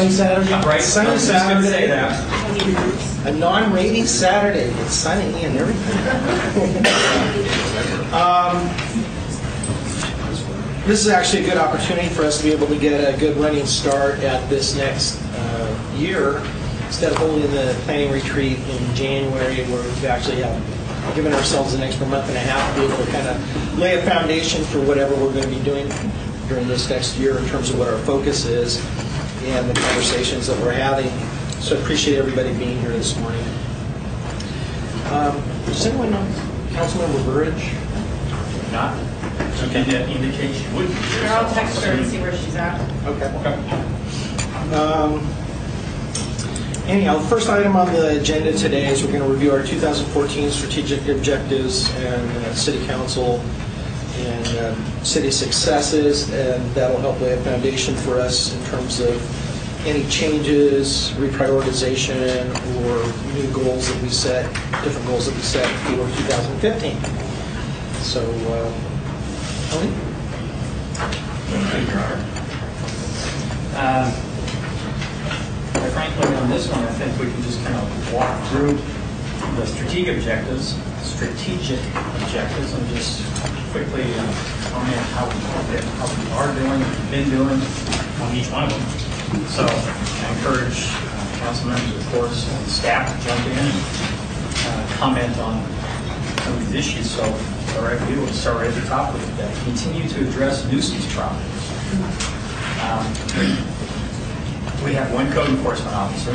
sunny Saturday. Right, Sunny I was just going to say Saturday. that. A non-rainy Saturday. It's sunny and everything. This is actually a good opportunity for us to be able to get a good running start at this next year. Instead of holding the planning retreat in January, where we've actually given ourselves an extra month and a half to be able to kind of lay a foundation for whatever we're going to be doing during this next year in terms of what our focus is and the conversations that we're having. So I appreciate everybody being here this morning. Does anyone know Councilmember Burridge? Not? Okay, that indicates you would be here. I'll text her and see where she's at. Okay. Anyhow, the first item on the agenda today is we're going to review our 2014 strategic objectives and city council and city successes, and that'll help lay a foundation for us in terms of any changes, reprioritization, or new goals that we set, different goals that we set for 2015. So, Tony? Thank you, Your Honor. Quite frankly, on this one, I think we can just kind of walk through the strategic objectives, and just quickly comment how we are doing, been doing on each one of them. So I encourage council members, of course, and staff to jump in and comment on some of these issues. So, all right, we will start right at the top with that. Continue to address nuisance properties. We have one code enforcement officer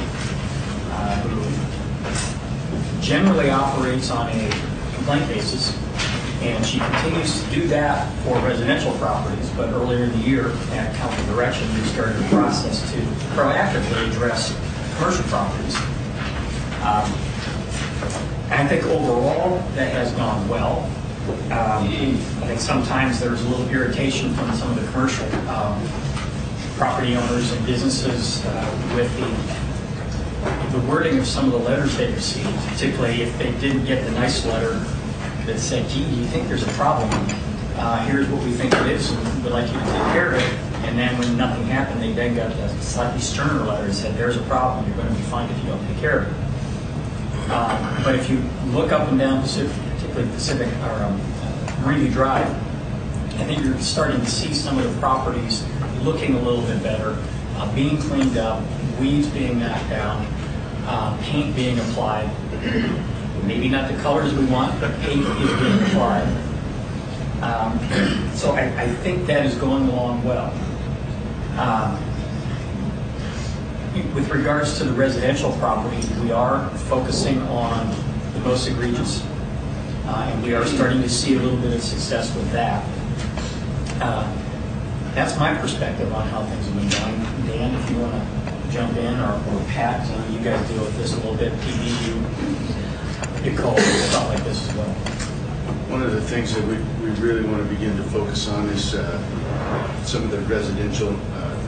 who generally operates on a complaint basis, and she continues to do that for residential properties, but earlier in the year, at council direction, we started a process to proactively address commercial properties. And I think overall, that has gone well. I think sometimes there's a little irritation from some of the commercial property owners and businesses with the wording of some of the letters they received, particularly if they didn't get the nice letter that said, gee, do you think there's a problem? Here's what we think it is, and we'd like you to take care of it. And then when nothing happened, they then got a slightly sterner letter that said, there's a problem, you're going to be fined if you don't take care of it. But if you look up and down Pacific, particularly Pacific or Meridian Drive, I think you're starting to see some of the properties looking a little bit better, being cleaned up, weeds being knocked down, paint being applied. Maybe not the colors we want, but paint is being applied. So I think that is going along well. With regards to the residential properties, we are focusing on the most egregious, and we are starting to see a little bit of success with that. That's my perspective on how things have been going. Dan, if you want to jump in, or Pat, you guys deal with this a little bit. PD, you call stuff like this as well. One of the things that we really want to begin to focus on is some of the residential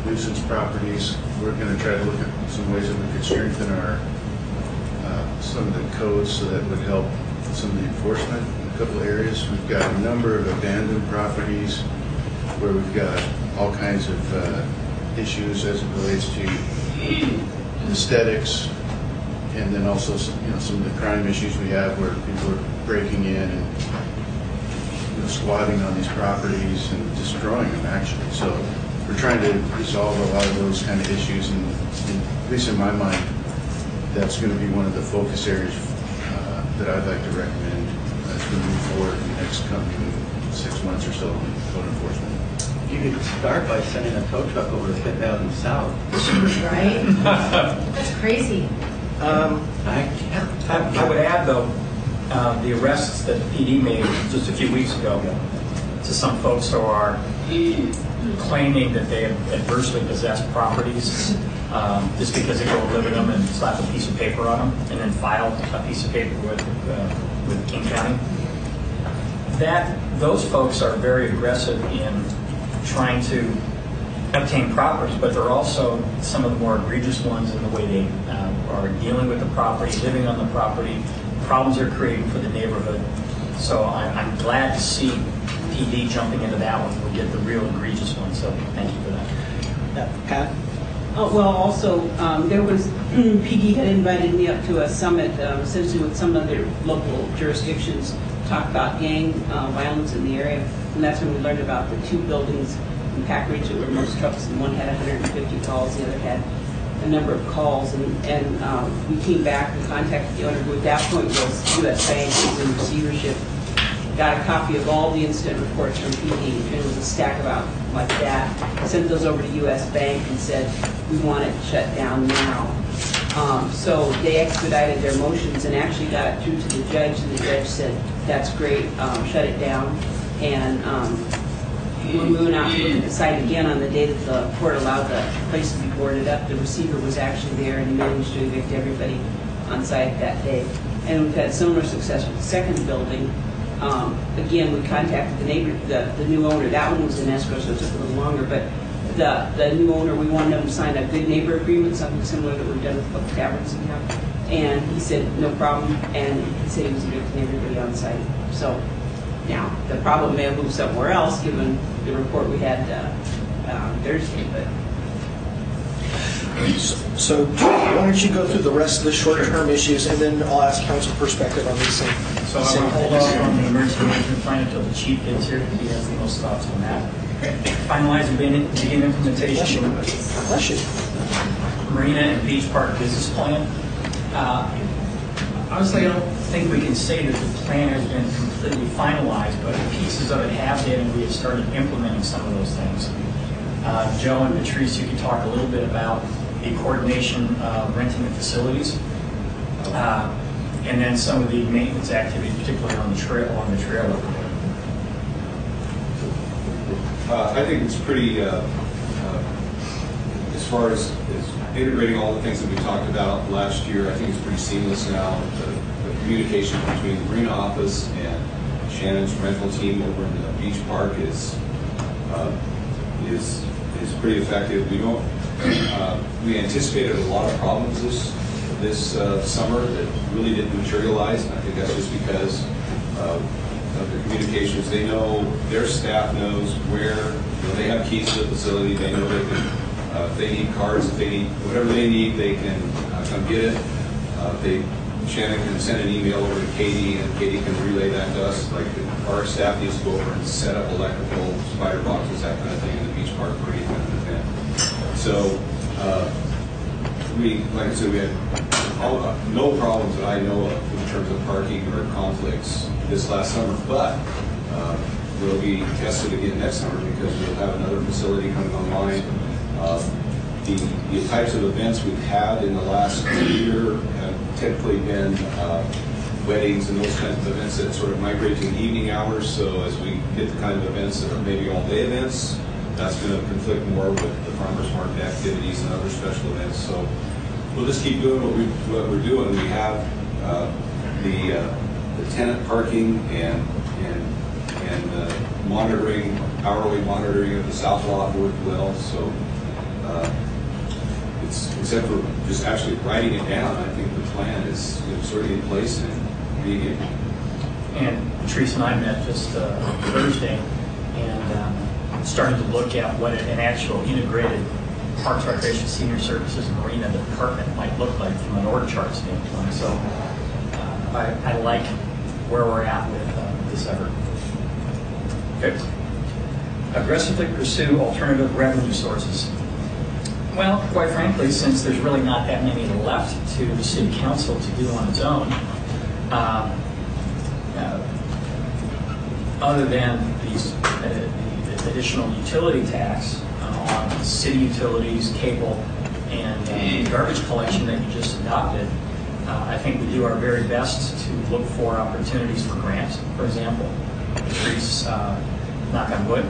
nuisance properties. We're going to try to look at some ways that we could strengthen our some of the codes so that would help some of the enforcement in a couple of areas. We've got a number of abandoned properties where we've got all kinds of issues as it relates to aesthetics, and then also some of the crime issues we have where people are breaking in and squatting on these properties and destroying them, actually. So we're trying to resolve a lot of those kind of issues, and at least in my mind, that's going to be one of the focus areas that I'd like to recommend as we move forward in the next coming 6 months or so in code enforcement. You could start by sending a tow truck over to Fifth Avenue South. Right? That's crazy. I would add, though, the arrests that the PD made just a few weeks ago to some folks who are claiming that they have adversely possessed properties just because they go live in them and slap a piece of paper on them and then file a piece of paper with King County. Those folks are very aggressive in trying to obtain properties, but they're also some of the more egregious ones in the way they are dealing with the property, living on the property, problems they're creating for the neighborhood. So I'm glad to see PD jumping into that one. We'll get the real egregious ones, so thank you for that. Pat? Well, also, there was, PD had invited me up to a summit, essentially with some other local jurisdictions, talk about gang violence in the area. And that's when we learned about the two buildings in Pack Ridge that were most trucks, and one had 150 calls, the other had a number of calls. And we came back and contacted the owner, who at that point was U.S. Bank, was in receivership. Got a copy of all the incident reports from PD, and it was a stack about like that. Sent those over to U.S. Bank and said, we want it shut down now. So they expedited their motions and actually got it through to the judge, and the judge said, that's great, shut it down. And when we went out to look at the site again on the day that the court allowed the place to be boarded up, the receiver was actually there and he managed to evict everybody on site that day. And we've had similar success with the second building. Again, we contacted the neighbor, the new owner. That one was in escrow, so it took a little longer. But the new owner, we wanted them to sign a good neighbor agreement, something similar that we've done with public taverns and stuff. And he said no problem, and he said he was evicting everybody on site. So now the problem may have moved somewhere else, given the report we had Thursday. But So why don't you go through the rest of the short-term issues, and then I'll ask council perspective on these things. So I'm going to hold off on the emergency management plan until the chief gets here, because he has the most thoughts on that. Finalize and begin implementation of Bless you. Marina and Beach Park business plan. Honestly, I don't think we can say that the plan has been completely finalized, but pieces of it have been, and we have started implementing some of those things. Joe and Patrice, you can talk a little bit about the coordination of renting the facilities, and then some of the maintenance activities, particularly on the trail, along the trail over there. I think it's pretty, as far as integrating all the things that we talked about last year, I think it's pretty seamless now. The communication between the Marina office and Shannon's rental team over in the Beach Park is pretty effective. We anticipated a lot of problems this summer that really didn't materialize, and I think that's just because of the communications. They know, their staff knows where, they have keys to the facility. They know they can, if they need cards, if they need whatever they need, they can come get it. Shannon can send an email over to Katie, and Katie can relay that to us. Like, our staff needs to go over and set up electrical spider boxes, that kind of thing, in the Beach Park for any kind of event. So, like I said, we had no problems that I know of in terms of parking or conflicts this last summer, but we'll be tested again next summer because we'll have another facility coming online. The types of events we've had in the last year have typically been weddings and those kinds of events that sort of migrate to evening hours. So as we get the kind of events that are maybe all-day events, that's going to conflict more with the farmers market activities and other special events. So we'll just keep doing what we're doing. We have the tenant parking and monitoring, hourly monitoring of the South Lot worked well. So except for just actually writing it down, I think the plan is sort of in place and being implemented. And Patrice and I met just Thursday, and starting to look at what an actual integrated Parks, Recreation, Senior Services, and Marina department might look like from an org chart standpoint. So I like where we're at with this effort. Okay. Aggressively pursue alternative revenue sources. Well, quite frankly, since there's really not that many left to the City Council to do on its own, other than these the additional utility tax on city utilities, cable, and garbage collection that you just adopted, I think we do our very best to look for opportunities for grants. For example, Patrice, knock on wood,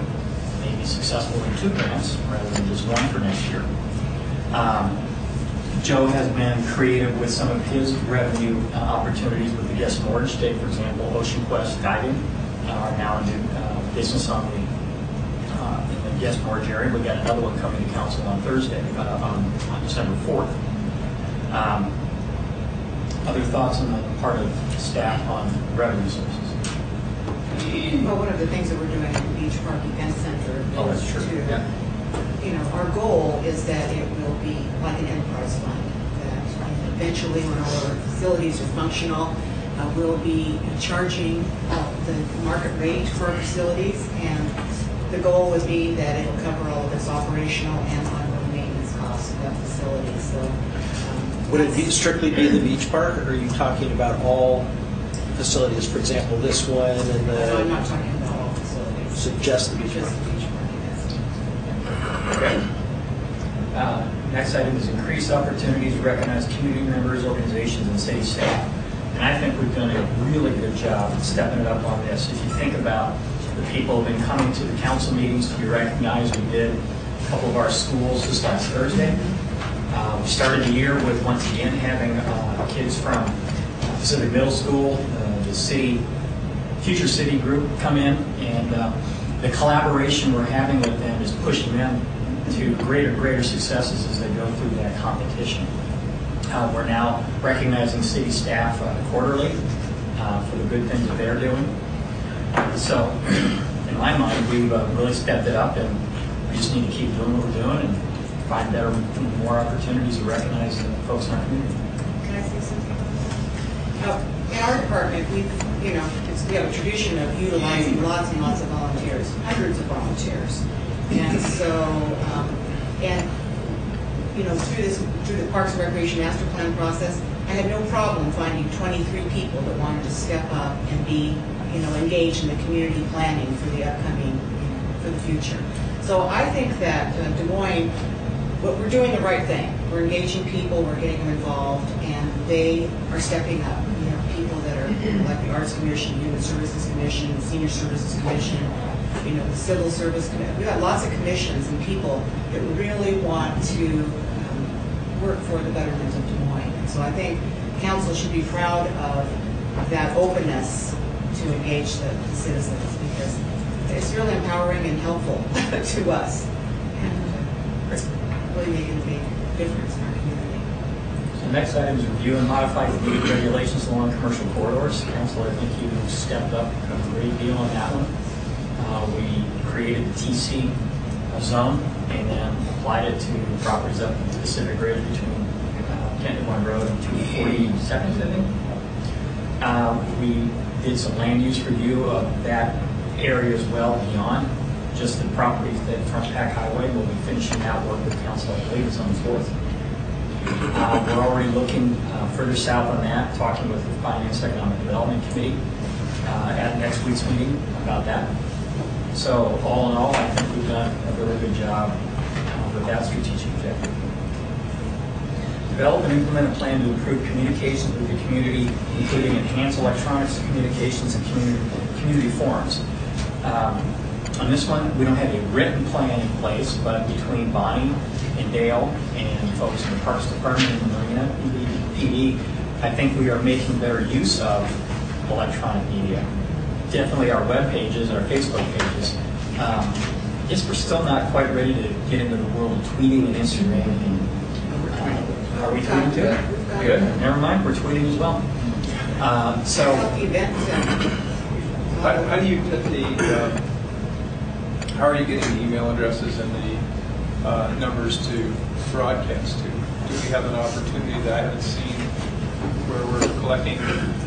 may be successful in 2 grants rather than just 1 for next year. Joe has been creative with some of his revenue opportunities with the guest mortgage state. For example, Ocean Quest Diving are now a new business on in the guest mortgage area. We got another one coming to council on Thursday, on December 4th. Other thoughts on the part of staff on revenue sources? Well, one of the things that we're doing at the Beach Park Event Center Oh, that's true. is to Yeah. our goal is that it will be like an enterprise fund, that eventually when our facilities are functional, we'll be charging the market rate for our facilities, and the goal would be that it'll cover all of its operational and ongoing maintenance costs of that facility. So, Would it strictly be the beach park, or are you talking about all facilities? For example, this one and no, I'm the, not talking about all facilities. so just the beach Just park? the beach park, yes. Okay. Next item is increased opportunities to recognize community members, organizations, and city staff. And I think we've done a really good job stepping it up on this. If you think about the people who have been coming to the council meetings to be recognized, we did a couple of our schools this last Thursday. We started the year with, once again, having kids from Pacific Middle School, the city, Future City group come in, and the collaboration we're having with them is pushing them to greater successes as they go through that competition. We're now recognizing city staff quarterly for the good things that they're doing. So, in my mind, we've really stepped it up, and we just need to keep doing what we're doing and find better, more opportunities to recognize the folks in our community. Can I say something? In our department, we have a tradition of utilizing lots and lots of volunteers, hundreds of volunteers. And so, through the Parks and Recreation Master Plan process, I had no problem finding 23 people that wanted to step up and be, engaged in the community planning for the upcoming, for the future. So I think that Des Moines, we're doing the right thing. We're engaging people, we're getting them involved, and they are stepping up. We have people that are like the Arts Commission, Human Services Commission, the Senior Services Commission, the Civil Service Commission. We've got lots of commissions and people that really want to work for the betterment of Des Moines. And so I think council should be proud of that openness to engage the citizens, because it's really empowering and helpful to us, and really making a big difference in our community. The next item is review and modify the deed regulations along commercial corridors. Council, I think you stepped up a great deal on that one. We created the TC zone and then applied it to properties up the Pacific Ridge between Kent One Road and 242nd, I think. We did some land use review of that area as well beyond just the properties that front Pack Highway. We'll be finishing that work with council, I believe it's on the 4th. We're already looking further south on that, talking with the Finance Economic Development Committee at next week's meeting about that. So all in all, I think we've done a really good job with that strategic objective. Develop and implement a plan to improve communications with the community, including enhanced electronics communications and community forums. On this one, we don't have a written plan in place, but between Bonnie and Dale and folks in the Parks Department and the Marina PD, I think we are making better use of electronic media. Definitely our web pages, our Facebook pages. I guess we're still not quite ready to get into the world of tweeting and Instagram. And, are we tweeting too? Good. Never mind, we're tweeting as well. So. How do you get the? How are you getting the email addresses and the numbers to broadcast to? Do we have an opportunity that I haven't seen where we're collecting?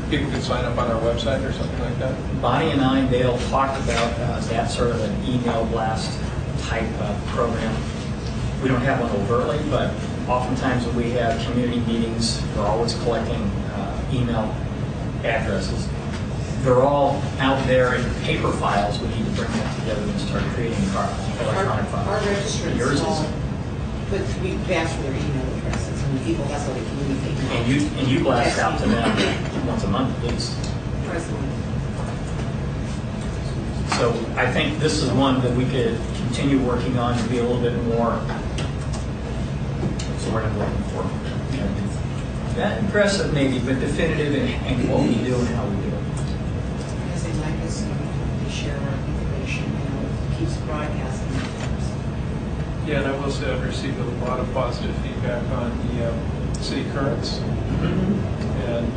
People can sign up on our website or something like that? Bonnie and I and Dale talked about that sort of an email blast type program. We don't have one overtly, but oftentimes when we have community meetings, we're always collecting email addresses. They're all out there in paper files. We need to bring them together and start creating electronic files. Our registrants Yours is. But we ask for their email addresses, and people, that's how they communicate. And you blast out to them once a month at least. Presently. So I think this is one that we could continue working on to be a little bit more, what's the word I'm looking for? Not impressive maybe, but definitive in what we do and how we do it. Because they like us to share our information, it keeps broadcasting. Yeah, and I will say I've received a lot of positive feedback on the city currents, and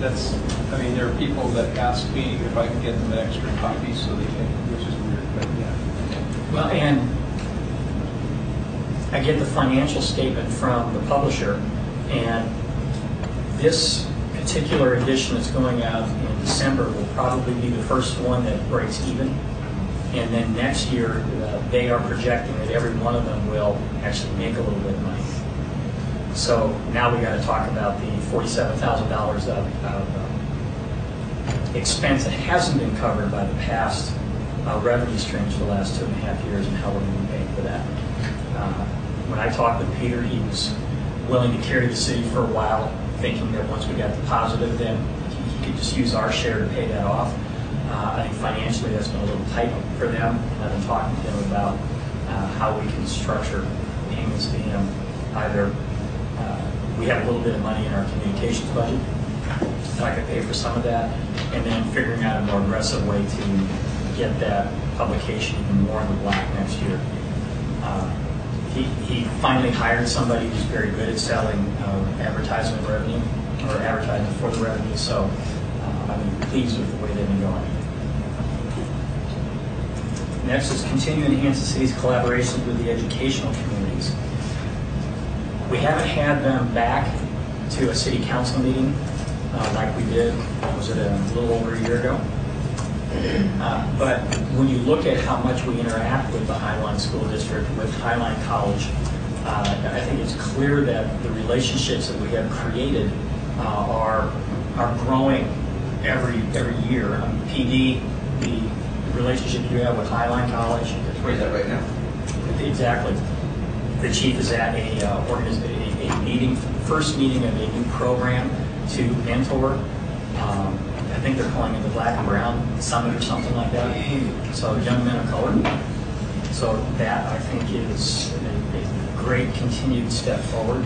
that's. I mean, there are people that ask me if I can get them an extra copy so they can, which is weird, but yeah. Well, and I get the financial statement from the publisher, and this particular edition that's going out in December will probably be the first one that breaks even. And then next year, they are projecting that every one of them will actually make a little bit of money. So now we got to talk about the $47,000 of expense that hasn't been covered by the past revenue streams for the last 2.5 years, and how we're going to be paying for that. When I talked with Peter, he was willing to carry the city for a while, thinking that once we got the positive, then he could just use our share to pay that off. I think financially that's been a little tight for them. I've been talking to him about how we can structure payments to him. Either we have a little bit of money in our communications budget, that I could pay for some of that, and then figuring out a more aggressive way to get that publication even more in the black next year. He finally hired somebody who's very good at selling advertisement revenue, or advertising for the revenue, so I've been pleased with the way they've been going. Next is continue to enhance the city's collaboration with the educational communities. We haven't had them back to a city council meeting like we did, was it a little over a year ago? But when you look at how much we interact with the Highline School District, with Highline College, I think it's clear that the relationships that we have created are growing every year. PD, the relationship you have with Highline College. Where is that right now? Exactly. The chief is at a meeting, first meeting of a new program to mentor. I think they're calling it the Black and Brown Summit or something like that. So young men of color. So that I think is a great continued step forward.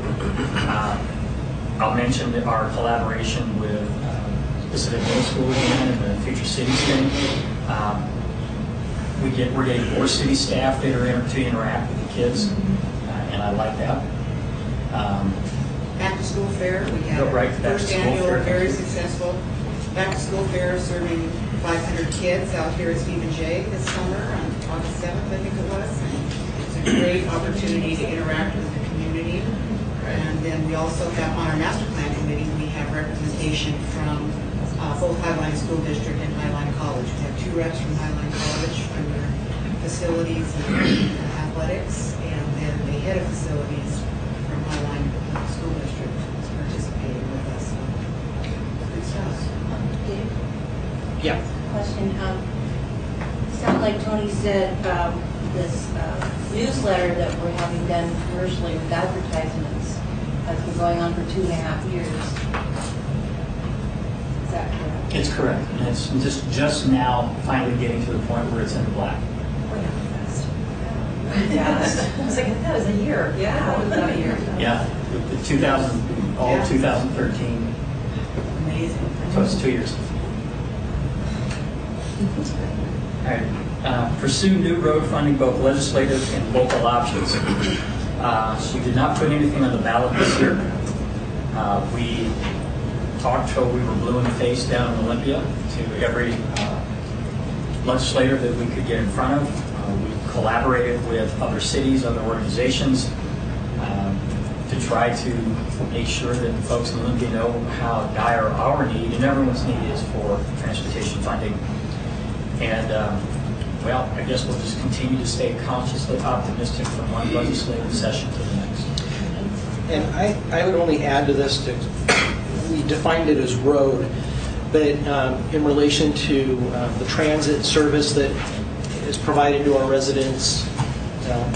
I'll mention that our collaboration with Pacific Middle School again and the Future Cities thing. We're getting more city staff that are to interact with the kids, and I like that. Back to school fair, we had Right, our back to first school annual, fair. very successful back to school fair, serving 500 kids out here at Stephen J. this summer on August 7th, I think it was. And it's a great opportunity to interact with the community. And then we also have on our master plan committee, we have representation from both Highline School District and Highline College. We have 2 reps from Highline College for their facilities and athletics, and then the head of facilities from Highline School District is participating with us. Good stuff. Dave? Yeah. Question. Sound like Tony said this newsletter that we're having done commercially with advertisements has been going on for 2.5 years. Is that correct? It's correct. And it's just now finally getting to the point where it's in the black. I was like, that was a year. Yeah, That was about a year. Yeah, the 2000, all of 2013, Amazing. so it's 2 years. All right. Pursue new road funding, both legislative and local options. We did not put anything on the ballot this year. We talked till we were blue in the face down in Olympia to every legislator that we could get in front of. We collaborated with other cities, other organizations to try to make sure that the folks in Olympia know how dire our need and everyone's need is for transportation funding. And well, I guess we'll just continue to stay cautiously optimistic from one legislative session to the next. And I would only add to this, we defined it as road, but in relation to the transit service that is provided to our residents,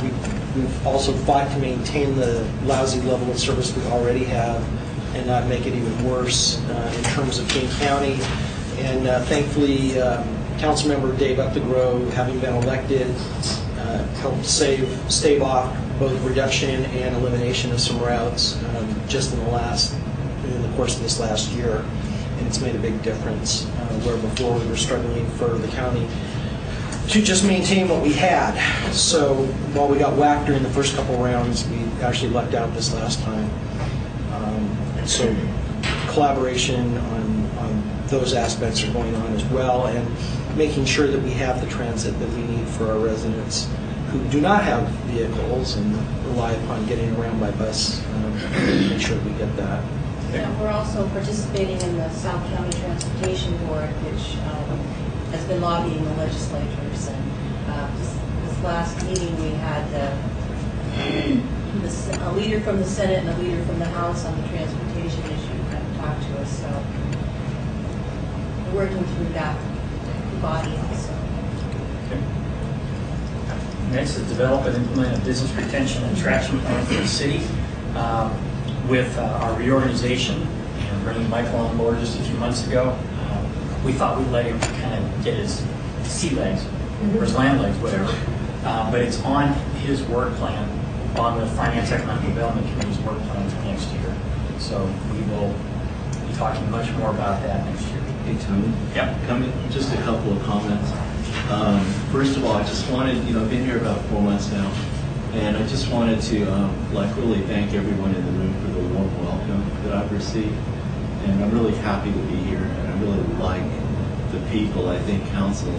we've also fought to maintain the lousy level of service we already have and not make it even worse in terms of King County. And thankfully, Councilmember Dave Upthegrove, having been elected, helped stave off both reduction and elimination of some routes just in the course of this last year, and it's made a big difference. Where before we were struggling for the county to just maintain what we had. So while we got whacked during the first couple rounds, we actually lucked out this last time. So collaboration on those aspects are going on as well, and making sure that we have the transit that we need for our residents who do not have vehicles and rely upon getting around by bus, make sure we get that. Yeah, we're also participating in the South County Transportation Board, which has been lobbying the legislators. And this last meeting, we had a leader from the Senate and a leader from the House on the transportation issue kind of talk to us. So we're working through that body also. Okay. Next is develop and implement a business retention and attraction plan for the city. With our reorganization and bringing Michael on board just a few months ago, we thought we'd let him kind of get his sea legs, or his land legs, whatever. But it's on his work plan, on the Finance Economic Development Committee's work plan for next year. So we will be talking much more about that next year. Hey, Tony. Yep. Just a couple of comments. First of all, I just wanted, I've been here about 4 months now, and I just wanted to really thank everyone in the room for the warm welcome that I've received. And I'm really happy to be here, and I really like the people. I think council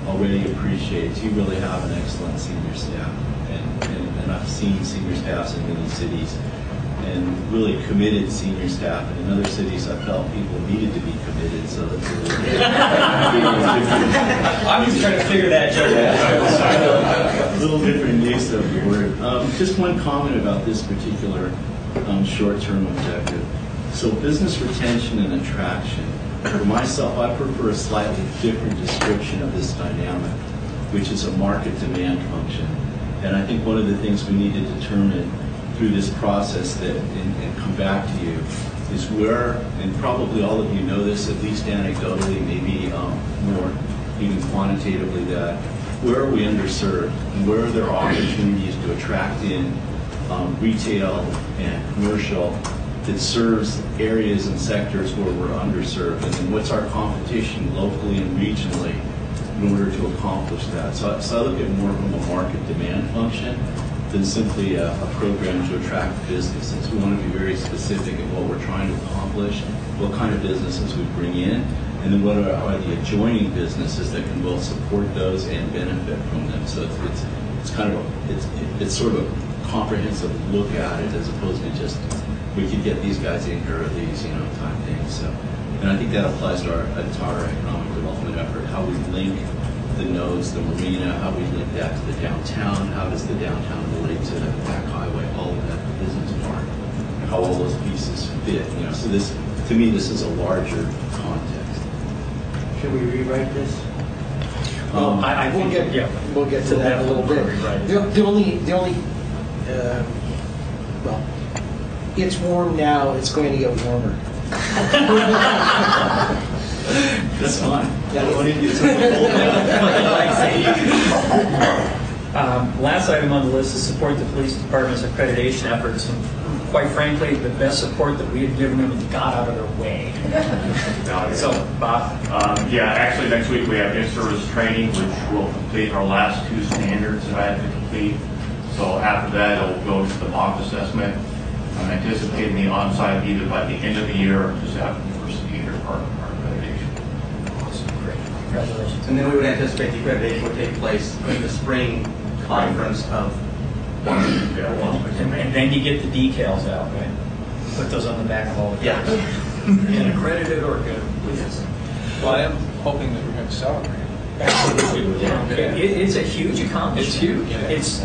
already appreciates. You really have an excellent senior staff, and I've seen senior staffs in many cities, and really committed senior staff. And in other cities, I felt people needed to be committed, so that's a I'm just trying to figure that out. a little different use of the word. Just one comment about this particular short-term objective. So business retention and attraction. For myself, I prefer a slightly different description of this dynamic, which is a market demand function. And I think one of the things we need to determine through this process and come back to you is where, and probably all of you know this, at least anecdotally, maybe more even quantitatively, that where are we underserved and where are there opportunities to attract in retail and commercial that serves areas and sectors where we're underserved, and then what's our competition locally and regionally in order to accomplish that. So I look at more from a market demand function than simply a program to attract businesses. We want to be very specific in what we're trying to accomplish, what kind of businesses we bring in, and then what are the adjoining businesses that can both support those and benefit from them. So it's kind of it's sort of a comprehensive look at it, as opposed to just we could get these guys in here or these type things. So, and I think that applies to our entire economic development effort. How we link the nodes, the marina, how we link that to the downtown, how does the downtown relate to the back highway, all of that, the business park, how all those pieces fit. So this, to me, this is a larger context. Should we rewrite this? I think We'll get to that in a little bit. The only well, it's warm now. It's going to get warmer. That's fine. Last item on the list is support the police department's accreditation efforts. And quite frankly, the best support that we had given them got out of their way. So, Bob? Actually next week we have in-service training, which will complete our last 2 standards that I have to complete. So after that, it'll go to the mock assessment. I'm anticipating the on-site either by the end of the year or just after the first of the year for our accreditation. Awesome, great. Congratulations. And then we would anticipate the accreditation would take place in the spring conference of And then you get the decals out, right? Put those on the back of all the cars. And accredited or good? Yes. Well, I am hoping that we're going to celebrate. Absolutely. It's a huge accomplishment. It's huge. It's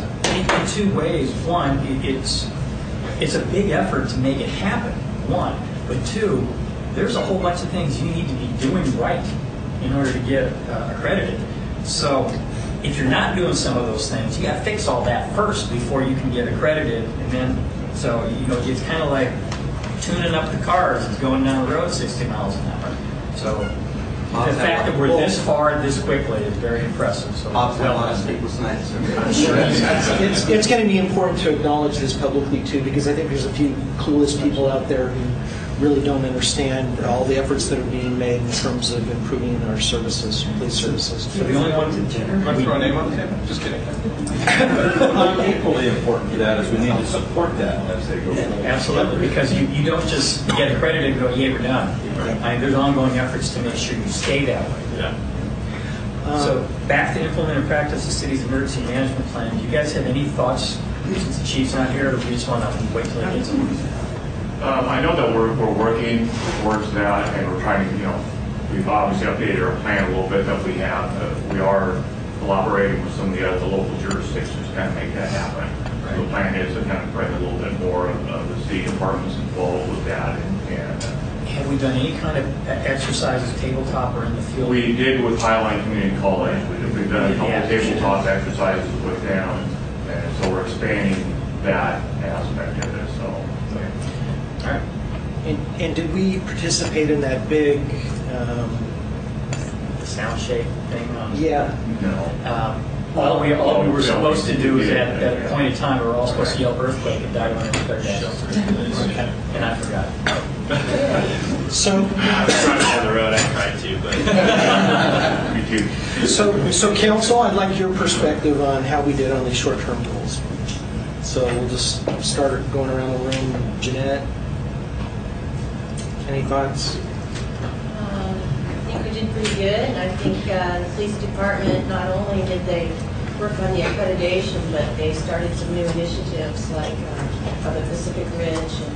in 2 ways. One, it's a big effort to make it happen. 1, but 2, there's a whole bunch of things you need to be doing right in order to get accredited. So if you're not doing some of those things, you got to fix all that first before you can get accredited. And then, so it's kind of like tuning up the cars and going down the road 60 miles an hour. So the fact that we're this far this quickly is very impressive. So It's going to be important to acknowledge this publicly too, because I think there's a few clueless people out there who really don't understand all the efforts that are being made in terms of improving our services, police services. So the only one Want to throw a name on the table? Just kidding. Equally important to that is we need to support that as they go forward. Absolutely, because you don't just get accredited and go, yeah, we're done. I mean, there's ongoing efforts to make sure you stay that way. Yeah. So back to implement and practice the city's emergency management plan. Do you guys have any thoughts, since the chief's not here, or do we just want to wait till he gets them? I know that we're working towards that, and we're trying to, we've obviously updated our plan a little bit that we have. We are collaborating with some of the local jurisdictions to kind of make that happen. Right. So the plan is to kind of bring a little bit more of the city departments involved with that. And have we done any kind of exercises, tabletop or in the field? we did with Highline Community College. We've done a couple of tabletop exercises with them, and so we're expanding that aspect of it. So. All right. And did we participate in that big? The sound shape thing. Yeah. No. All we were supposed to do is at a point in time, we were all supposed to yell earthquake and die when it started down. And I forgot. So. I was trying down the road. I tried to, but. Me too. So council, I'd like your perspective on how we did on these short-term goals. So we'll just start going around the room. Jeanette, any thoughts? I think we did pretty good, and I think the police department, not only did they work on the accreditation, but they started some new initiatives like the Pacific Ridge and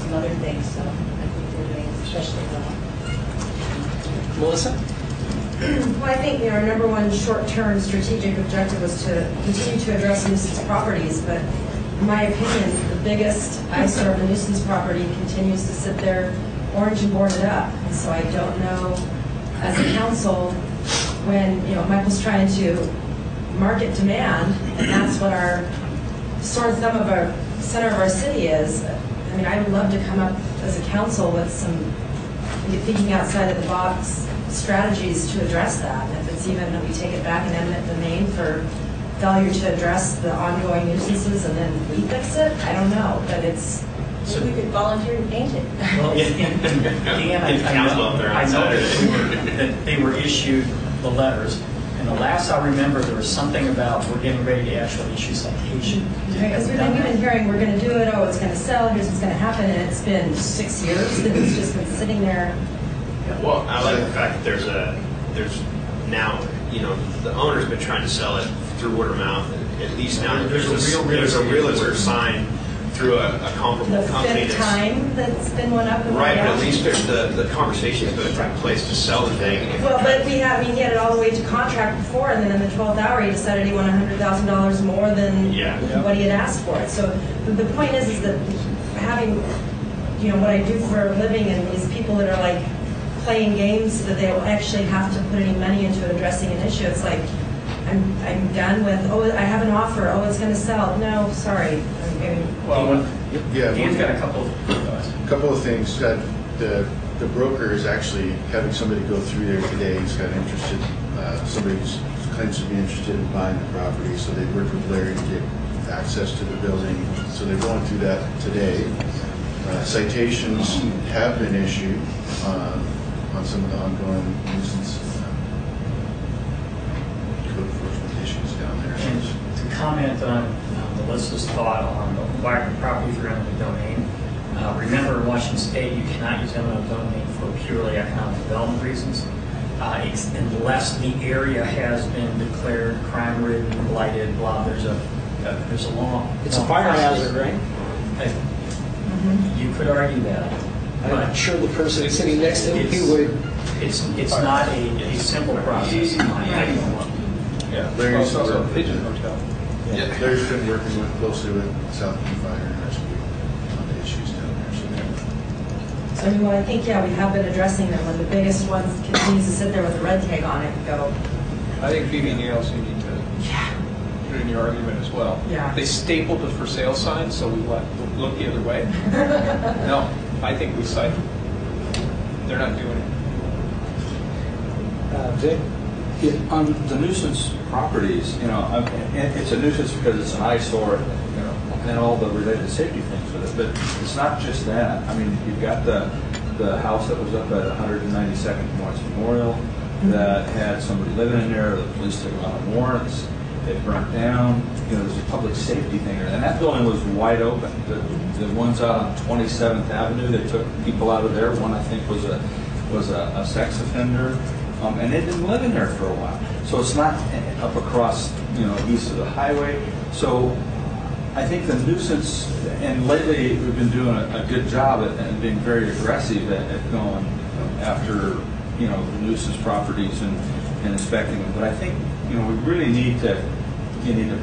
some other things, so I think they're doing especially well. Melissa? Well, I think our number one short-term strategic objective was to continue to address nuisance properties, but in my opinion, the biggest eyesore of a nuisance property continues to sit there orange and boarded up. And so I don't know, as a council, when Michael's trying to market demand, and that's what our sore thumb of our center of our city is. I mean, I would love to come up as a council with some thinking outside of the box strategies to address that. If it's even that we take it back in eminent domain for failure to address the ongoing nuisances and then we fix it, I don't know, but it's. So we could volunteer to paint it. Well, Dan, I know that they were issued the letters, and the last I remember, there was something about we're getting ready to actually issue citation. Because we've been hearing we're going to do it, oh, it's going to sell, here's what's going to happen, and it's been 6 years that it's just been sitting there. Well, I like the fact that there's now, the owner's been trying to sell it through word of mouth, and at least now there's a realtor signed through a comparable The company. fifth time that's been one up and Right, one but at down. least the conversation is going to take place to sell the thing. Well, but he had it all the way to contract before, and then in the 12th hour, he decided he wanted $100,000 more than what he had asked for it. So the point is that having, what I do for a living, and these people that are like playing games that they will actually have to put any money into addressing an issue. It's like, I'm done with, oh, I have an offer, oh, it's going to sell. No, sorry. Dan's got a couple of thoughts. A couple of things. The broker is actually having somebody go through there today. He's got interested, somebody who claims to be interested in buying the property, so they worked with Larry to get access to the building. So they're going through that today. Citations have been issued on some of the ongoing nuisance code enforcement issues down there. And to comment on Melissa's thought on acquiring property through eminent domain, remember in Washington State you cannot use eminent domain for purely economic development reasons, unless the area has been declared crime-ridden, blighted, blah. There's a long. It's a fire hazard, right? You could argue that. I'm sure the person sitting next to me would. It's not a simple process. Yeah, Larry's also a Pigeon Hotel. Yeah, Larry's been working closely with South Bend Fire and Rescue on the issues down there. So I think, we have been addressing them. When the biggest ones continues to sit there with a red tag on it and go, I think Phoebe Nails, you need to put it in your argument as well. Yeah. They stapled the for sale sign, so we look the other way. No, I think we cite them. They're not doing it. Vic? On the nuisance properties, it's a nuisance because it's an eyesore, and all the related safety things with it. But it's not just that. I mean, you've got the house that was up at 192nd Lawrence Memorial that had somebody living in there. The police took a lot of warrants. They burnt down. There's a public safety thing there, and that building was wide open. The ones out on 27th Avenue, they took people out of there. One I think was a sex offender. And they'd been living there for a while. So it's not up across, east of the highway. So I think the nuisance, and lately we've been doing a good job at being very aggressive at going after, the nuisance properties and inspecting them. But I think, we really need to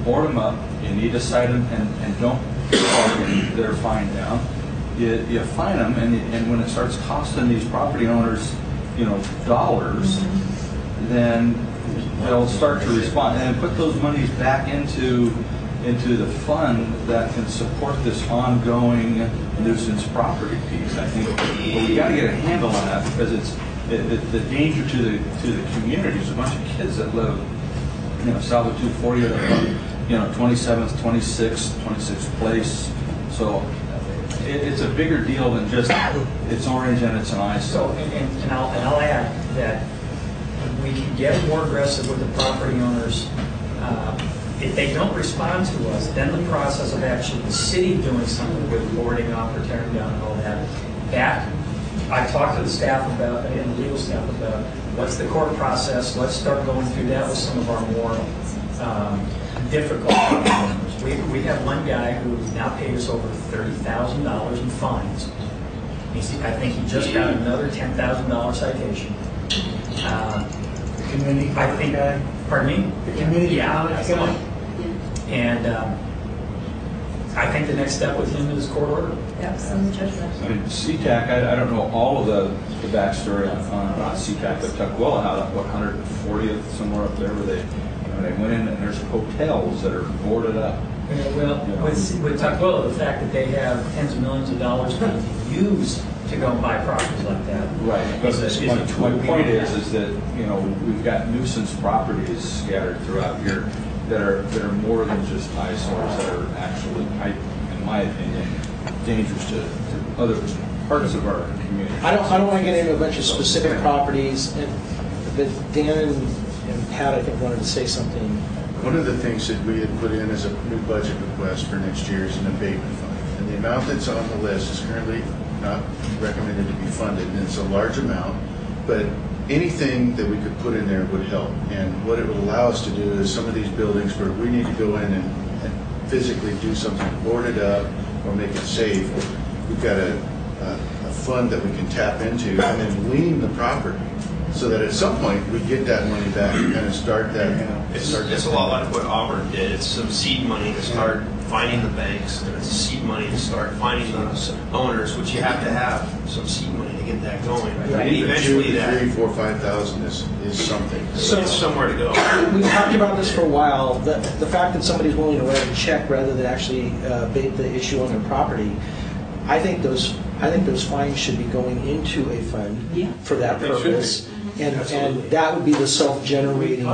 board them up, you need to cite them, and don't bargain their fine down. You fine them, and when it starts costing these property owners, dollars, then they'll start to respond and put those monies back into the fund that can support this ongoing nuisance property piece. I think we got to get a handle on that, because it's the danger to the community. There's a bunch of kids that live, south of 240, that are, 27th, 26th place. So it's a bigger deal than just it's orange and it's an eyesore. So, and I'll add that we can get more aggressive with the property owners. If they don't respond to us, then the process of actually the city doing something with boarding up or tearing down and all that I talked to the staff about, and the legal staff about, what's the court process. Let's start going through that with some of our more difficult property owners. We have one guy who's now paid us over $30,000 in fines. I think he just got another $10,000 citation. Community. I think. Pardon me? The community. Yeah, that's the one. And I think the next step with him is court order. Yep, some judgment. I mean, SeaTac, I don't know all of the backstory on SeaTac, but Tukwila had, 140th, somewhere up there, where they went in, and there's hotels that are boarded up. Well, with Tukwila, the fact that they have tens of millions of dollars being used to go and buy properties like that. Right. But my point is that, we've got nuisance properties scattered throughout here that are more than just eyesores, that are actually, in my opinion, dangerous to other parts of our community. I don't want to get into a bunch of specific properties, but Dan and Pat, I think, wanted to say something. One of the things that we had put in as a new budget request for next year is an abatement fund. And the amount that's on the list is currently not recommended to be funded, and it's a large amount, but anything that we could put in there would help. And what it would allow us to do is some of these buildings where we need to go in and physically do something to board it up or make it safe, we've got a fund that we can tap into and then lien the property, so that at some point we get that money back and kind of start that. It's a lot like what Auburn did. It's some seed money to start finding the banks, and it's seed money to start finding those owners, which you have to have some seed money to get that going. And eventually, that 3, 4, 5,000 is something. So it's somewhere to go. We've talked about this for a while. The fact that somebody's willing to write a check rather than actually abate the issue on their property, I think those fines should be going into a fund for that purpose. And that would be the self-generating.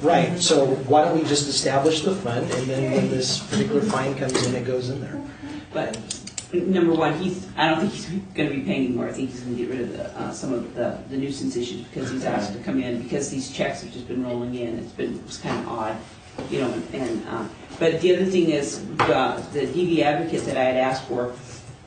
Right. So why don't we just establish the fund, and then when this particular fine comes in, it goes in there. But number one, I don't think he's going to be paying anymore. I think he's going to get rid of some of the nuisance issues, because he's asked to come in, because these checks have just been rolling in. It's kind of odd, but the other thing is the DV advocate that I had asked for.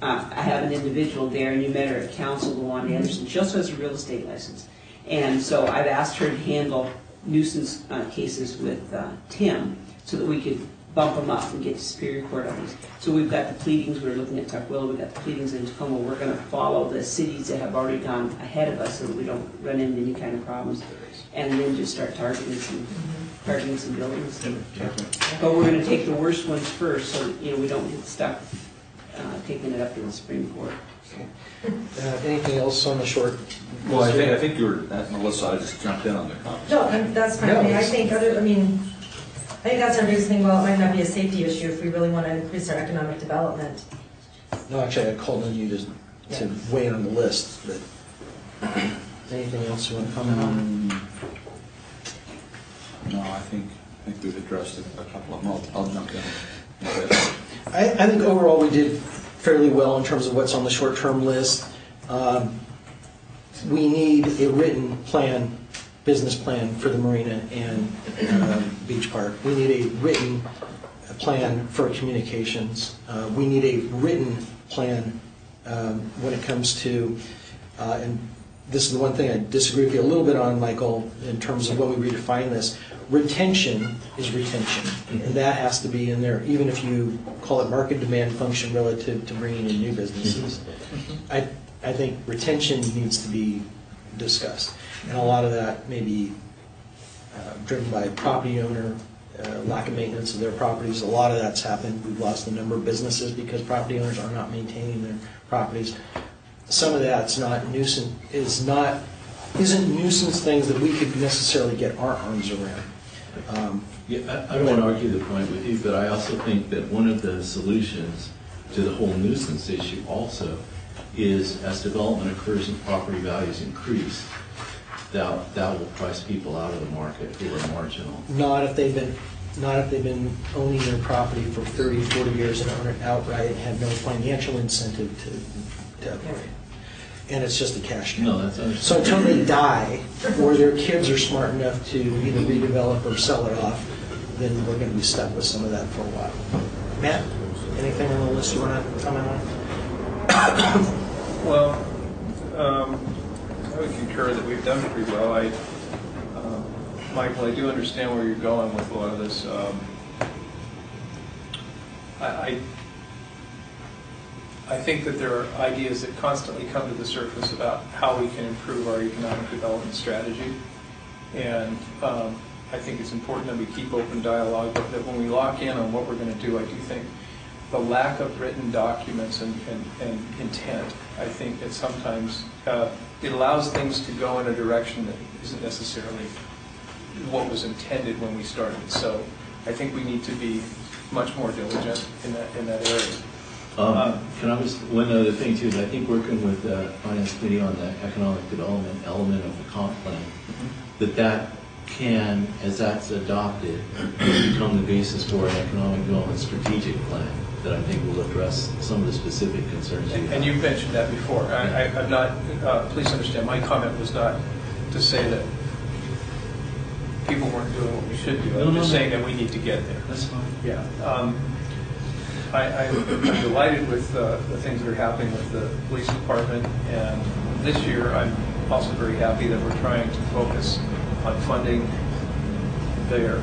I have an individual there, and you met her at council, Luana Anderson. She also has a real estate license. And so I've asked her to handle nuisance cases with Tim, so that we could bump them up and get to Superior Court on these. So we've got the pleadings, we're looking at Tukwila, we've got the pleadings in Tacoma. We're going to follow the cities that have already gone ahead of us, so that we don't run into any kind of problems. And then just start targeting some buildings. But we're going to take the worst ones first, so we don't get stuck taking it up to the Supreme Court. Anything else on the short? Well, I think you were, Melissa, I just jumped in on the conversation. No, that's fine. I think that's our biggest thing. Well, it might not be a safety issue if we really want to increase our economic development. No, actually, I called on you to weigh in on the list. But anything else you want to comment on? No, I think we've addressed a couple of them. I'll jump in. I think overall we did fairly well in terms of what's on the short-term list. We need a written plan, business plan for the marina and beach park. We need a written plan for communications. We need a written plan when it comes to this is the one thing I disagree with you a little bit on, Michael, in terms of when we redefine this. Retention is retention, and that has to be in there, even if you call it market demand function relative to bringing in new businesses. I think retention needs to be discussed, and a lot of that may be driven by property owner, lack of maintenance of their properties. A lot of that's happened. We've lost a number of businesses because property owners are not maintaining their properties. Some of that's not nuisance, isn't nuisance things that we could necessarily get our arms around. Yeah, I don't want to argue the point with you, but I also think that one of the solutions to the whole nuisance issue also is, as development occurs and property values increase, that will price people out of the market who are marginal. Not if they've been owning their property for 30, 40 years and own it outright and have no financial incentive to upgrade. And it's just a cash cow. No, that's understandable. So until they die, or their kids are smart enough to either redevelop or sell it off, then we're going to be stuck with some of that for a while. Matt, anything on the list you want to comment on? Well, I would concur that we've done pretty well. Michael, I do understand where you're going with a lot of this. I think that there are ideas that constantly come to the surface about how we can improve our economic development strategy. And I think it's important that we keep open dialogue, but that when we lock in on what we're going to do, I do think the lack of written documents and intent, I think that sometimes it allows things to go in a direction that isn't necessarily what was intended when we started. So I think we need to be much more diligent in that area. Can I just, one other thing too is I think working with the Finance Committee on the economic development element of the comp plan, that can, as that's adopted, become the basis for an economic development strategic plan that I think will address some of the specific concerns you have. And you've mentioned that before. I'm not, please understand, my comment was not to say that people weren't doing what we should do. I'm just saying that we need to get there. That's fine. Yeah. I'm delighted with the things that are happening with the police department, and this year I'm also very happy that we're trying to focus on funding there.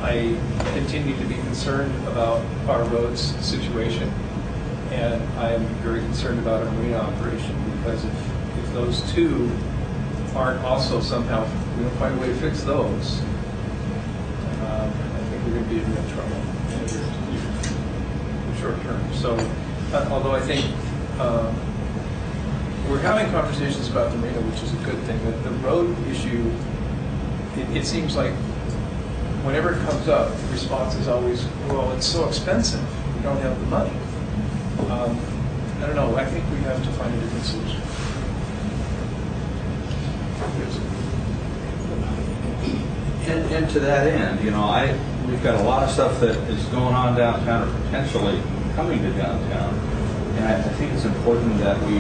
I continue to be concerned about our roads situation, and I am very concerned about our marina operation, because if those two aren't also somehow, we don't find a way to fix those, I think we're going to be in real trouble in the short term. So, although I think we're having conversations about the marina, which is a good thing. The road issue, it seems like whenever it comes up, the response is always, well, it's so expensive, we don't have the money. I don't know, I think we have to find a different solution. And to that end, we've got a lot of stuff that is going on downtown or potentially coming to downtown. And I think it's important that we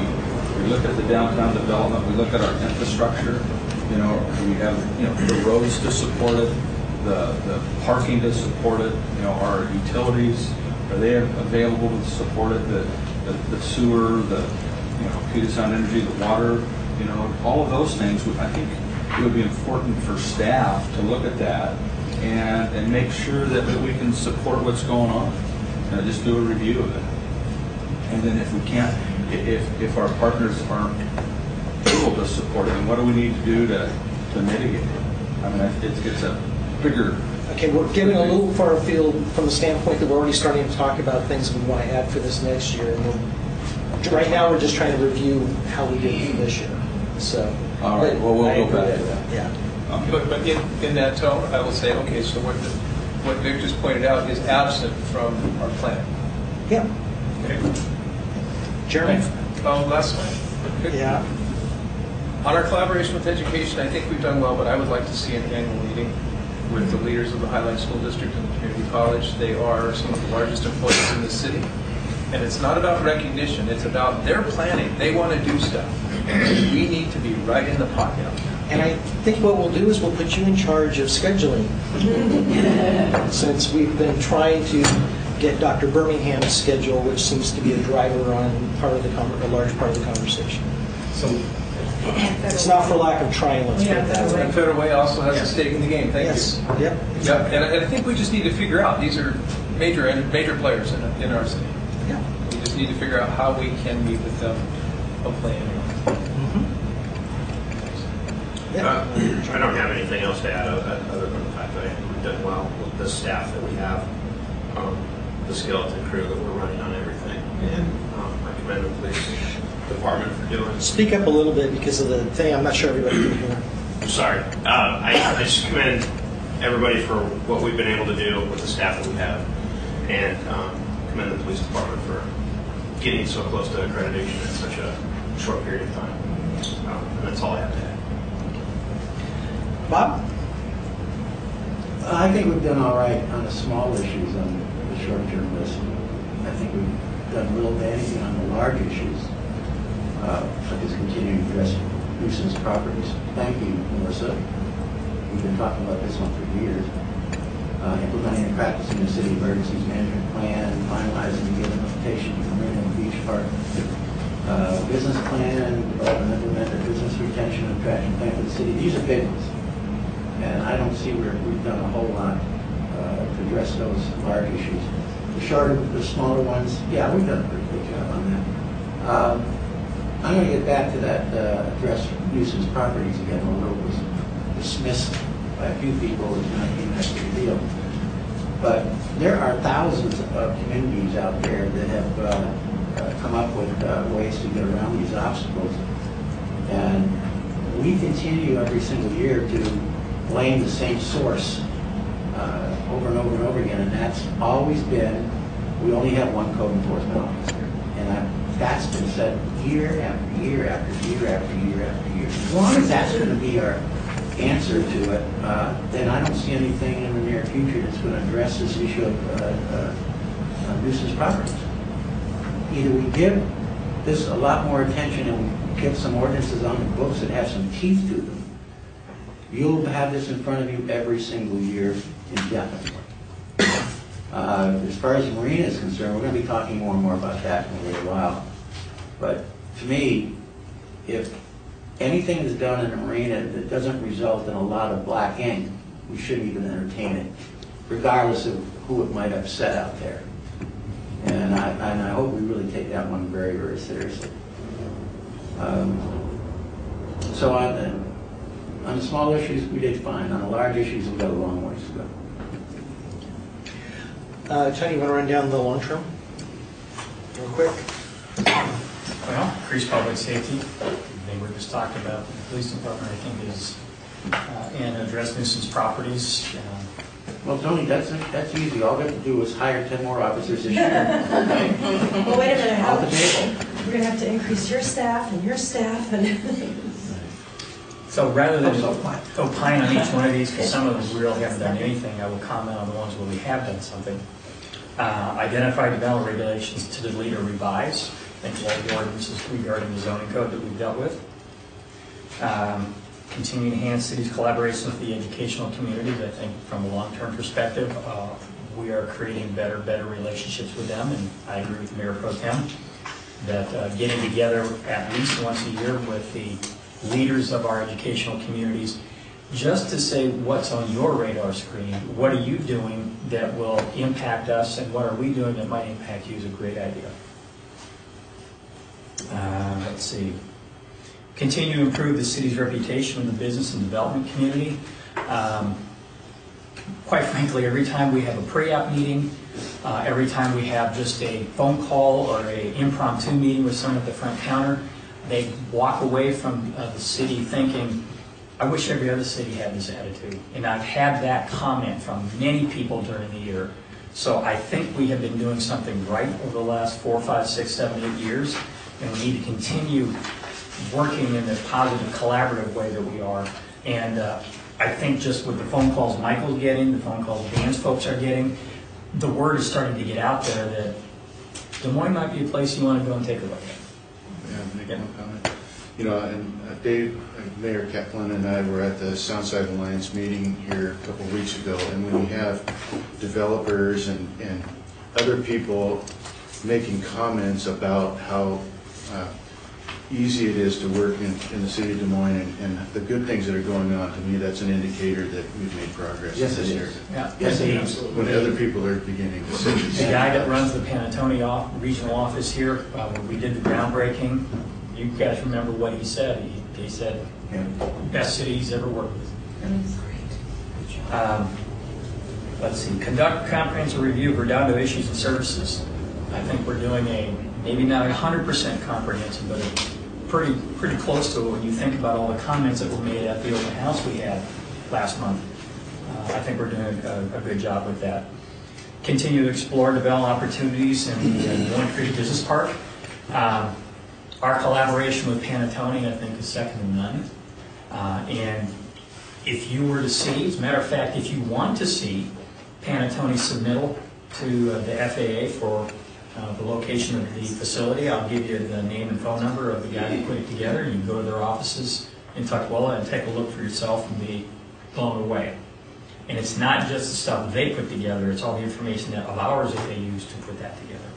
look at the downtown development, we look at our infrastructure, we have, the roads to support it, the parking to support it, our utilities, are they available to support it, the sewer, the Puget Sound Energy, the water, all of those things. I think it would be important for staff to look at that and make sure that we can support what's going on. Just do a review of it. And then if we can't, if our partners aren't able to support it, then what do we need to do to mitigate it? I mean, it's a bigger... Okay, we're getting a little far afield from the standpoint that we're already starting to talk about things we want to add for this next year. And right now, we're just trying to review how we did through this year. So, all right, well, we'll go back to that. Yeah. Okay. But in that tone, I will say, okay, so what Vic just pointed out is absent from our plan. Yeah. Okay. Jeremy? Last one. Good. Yeah. On our collaboration with education, I think we've done well, but I would like to see an annual meeting with the leaders of the Highline School District and the community college. They are some of the largest employers in the city. And it's not about recognition, it's about their planning. They want to do stuff. And we need to be right in the pocket. And I think what we'll do is we'll put you in charge of scheduling. Since we've been trying to get Dr. Birmingham's schedule, which seems to be a driver on part of a large part of the conversation. So It's not for lack of trying, let's put it that way. And Federal Way also has a stake in the game. Thank Yes, you. yep. Yeah, and I think we just need to figure out, these are major players in our city. Yeah. We just need to figure out how we can meet with them, hopefully. I don't have anything else to add other than the fact that I think we've done well with the staff that we have, the skeleton crew that we're running on everything, and I commend the police department for doing it. Speak up a little bit because of the thing. I'm not sure everybody can hear. I'm sorry. I just commend everybody for what we've been able to do with the staff that we have, and commend the police department for getting so close to accreditation in such a short period of time. And that's all I have to add. Bob? I think we've done all right on the small issues on the short-term list. I think we've done little to anything on the large issues, such as continuing to address nuisance properties. Thank you, Melissa. We've been talking about this one for years. Implementing and practicing the city emergencies management plan, finalizing the implementation of the Marina Beach Park business plan, develop and implement a business retention and attraction plan for the city. These are big ones. And I don't see where we've done a whole lot to address those large issues. The smaller ones, yeah, we've done a pretty good job on that. I'm going to get back to that address nuisance properties again, although it was dismissed by a few people as not being that big a deal. But there are thousands of communities out there that have come up with ways to get around these obstacles. And we continue every single year to blame the same source over and over and over again, and that's always been, we only have one code enforcement officer. And that's been said year after year after year after year after year. As long as that's going to be our answer to it, then I don't see anything in the near future that's going to address this issue of nuisance properties. Either we give this a lot more attention and we get some ordinances on the books that have some teeth to them. You'll have this in front of you every single year indefinitely. As far as the marina is concerned, we're going to be talking more and more about that in a little while. But to me, if anything is done in a marina that doesn't result in a lot of black ink, we shouldn't even entertain it, regardless of who it might upset out there. And I hope we really take that one very, very seriously. So on the small issues, we did fine. On the large issues, we've got a long ways to go. Tony, you want to run down the long term real quick? Well, increased public safety. They were just talking about the police department, I think, is and address nuisance properties. Well, Tony, that's easy. All we have to do is hire 10 more officers this year. Okay? Well, wait a minute. Off the table. We're going to have to increase your staff and your staff. So rather than opine on each one of these, because some of them we really haven't done anything, I will comment on the ones where we have done something. Identify development regulations to delete or revise. I think all the ordinances regarding the zoning code that we've dealt with. Continue to enhance city's collaboration with the educational communities. I think from a long-term perspective, we are creating better relationships with them, and I agree with Mayor Pro Tem that getting together at least once a year with the leaders of our educational communities, just to say what's on your radar screen, what are you doing that will impact us, and what are we doing that might impact you is a great idea. Let's see. Continue to improve the city's reputation in the business and development community. Quite frankly, every time we have a pre-app meeting, every time we have just a phone call or an impromptu meeting with someone at the front counter, they walk away from the city thinking, I wish every other city had this attitude. And I've had that comment from many people during the year. So I think we have been doing something right over the last 4, 5, 6, 7, 8 years. And we need to continue working in the positive, collaborative way that we are. And I think just with the phone calls Michael's getting, the phone calls Dan's folks are getting, the word is starting to get out there that Des Moines might be a place you want to go and take a look at. Yeah, make one comment. You know, and Dave, Mayor Kaplan and I were at the Soundside Alliance meeting here a couple of weeks ago, and when we have developers and other people making comments about how easy it is to work in the city of Des Moines and the good things that are going on, to me, that's an indicator that we've made progress Yes, this it year. is. Yeah. Yes, it The- is. When other people are beginning to see The guy that runs the Panattoni regional office here, when we did the groundbreaking, you guys remember what he said. He said, Yeah. best city he's ever worked with. Let's see, conduct comprehensive review of redondo issues and services. I think we're doing maybe not 100% comprehensive, but pretty close to it when you think about all the comments that were made at the open house we had last month. I think we're doing a good job with that. Continue to explore and develop opportunities in the Warren Creek Business Park. Our collaboration with Panattoni, I think, is second to none. And if you were to see, as a matter of fact, if you want to see Panattoni's submittal to the FAA for the location of the facility, I'll give you the name and phone number of the guy who put it together. You can go to their offices in Tukwila and take a look for yourself and be blown away. And it's not just the stuff they put together, it's all the information of ours that they use to put that together.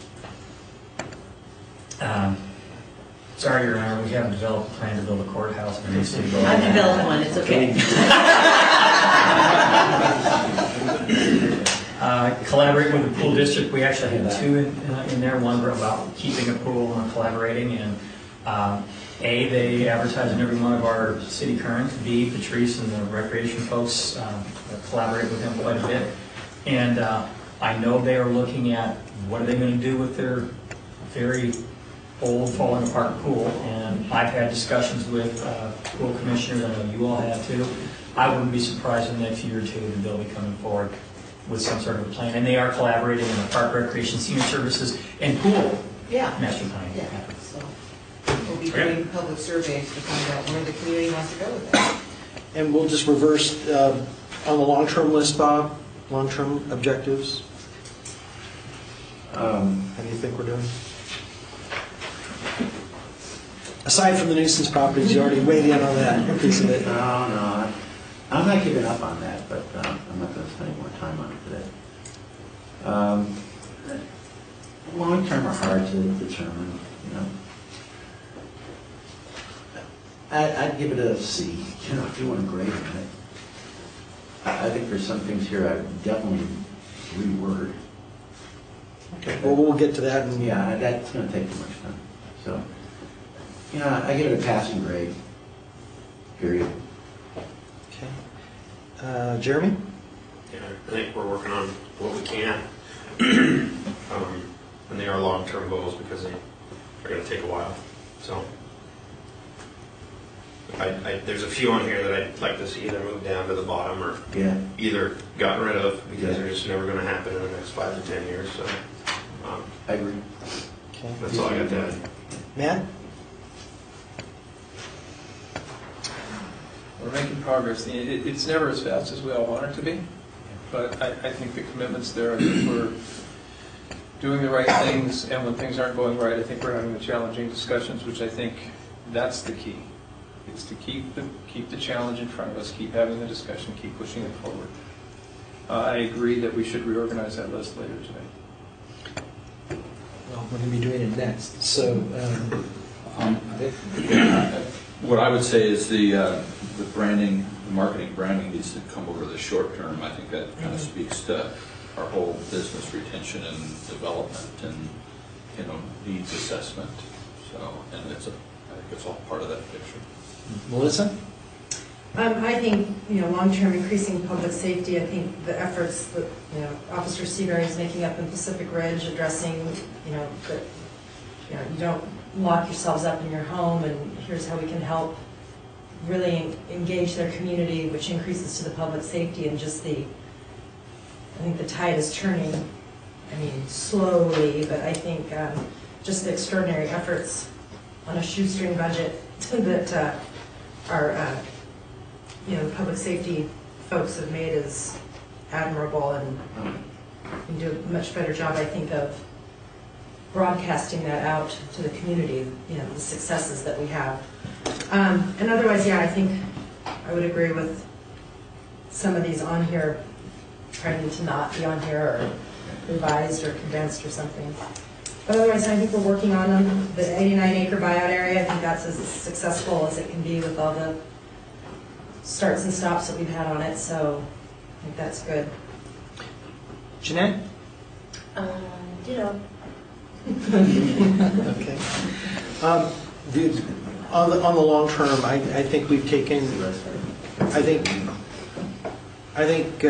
Sorry, Your Honor, we haven't developed a plan to build a courthouse in the city. I've developed one, it's okay. Collaborate with the pool district. We actually had two in there. One were about keeping a pool and collaborating. And they advertise in every one of our city currents. B, Patrice and the recreation folks collaborate with them quite a bit. And I know they are looking at what are they going to do with their very old, falling apart pool. And I've had discussions with pool commissioners. I know you all have too. I wouldn't be surprised in the next year or two that they'll be coming forward with some sort of a plan. And they are collaborating in the Park Recreation Senior Services and Pool Master Plan. Yeah. So we'll be doing public surveys to find out where the community wants to go with that. And we'll just reverse on the long-term list, Bob, long-term objectives. How do you think we're doing? Aside from the nuisance properties, you already weighed in on that piece of it. No, I'm not giving up on that, but I'm not going to spend any more time on it today. Long-term are hard to determine, you know. I'd give it a C, you know, if you want to grade on it. I think there's some things here I would definitely reword. Okay, well, we'll get to that. And yeah, that's going to take too much time. So, you know, I give it a passing grade, period. Okay. Jeremy? Yeah, I think we're working on what we can. And they are long-term goals because they are going to take a while. So there's a few on here that I'd like to see either moved down to the bottom or either gotten rid of because they're just never going to happen in the next 5 to 10 years. So I agree. Okay. That's all I got to add. Matt? We're making progress. It's never as fast as we all want it to be, but I think the commitment's there. I think we're doing the right things, and when things aren't going right, I think we're having the challenging discussions, which I think that's the key. It's to keep the challenge in front of us, keep having the discussion, keep pushing it forward. I agree that we should reorganize that list later today. Well, we're going to be doing it next. So, what I would say is the branding, the marketing branding needs to come over the short term. I think that kind of speaks to our whole business retention and development and, you know, needs assessment. So, and I think it's all part of that picture. Melissa? I think, you know, long-term increasing public safety, I think the efforts that, you know, Officer Seabury is making up in Pacific Ridge, addressing, you know, that, you know, you don't lock yourselves up in your home, and here's how we can help really engage their community, which increases to the public safety, and just I think the tide is turning, I mean, slowly, but I think just the extraordinary efforts on a shoestring budget that our you know, the public safety folks have made is admirable, and can do a much better job, I think, of broadcasting that out to the community, you know, the successes that we have. And otherwise, yeah, I think I would agree with some of these on here, trying to not be on here or revised or condensed or something. But otherwise, I think we're working on them. The 89-acre buyout area, I think that's as successful as it can be with all the starts and stops that we've had on it, so I think that's good. Jeanette? Ditto. Okay. On the long term, I think we've taken, I think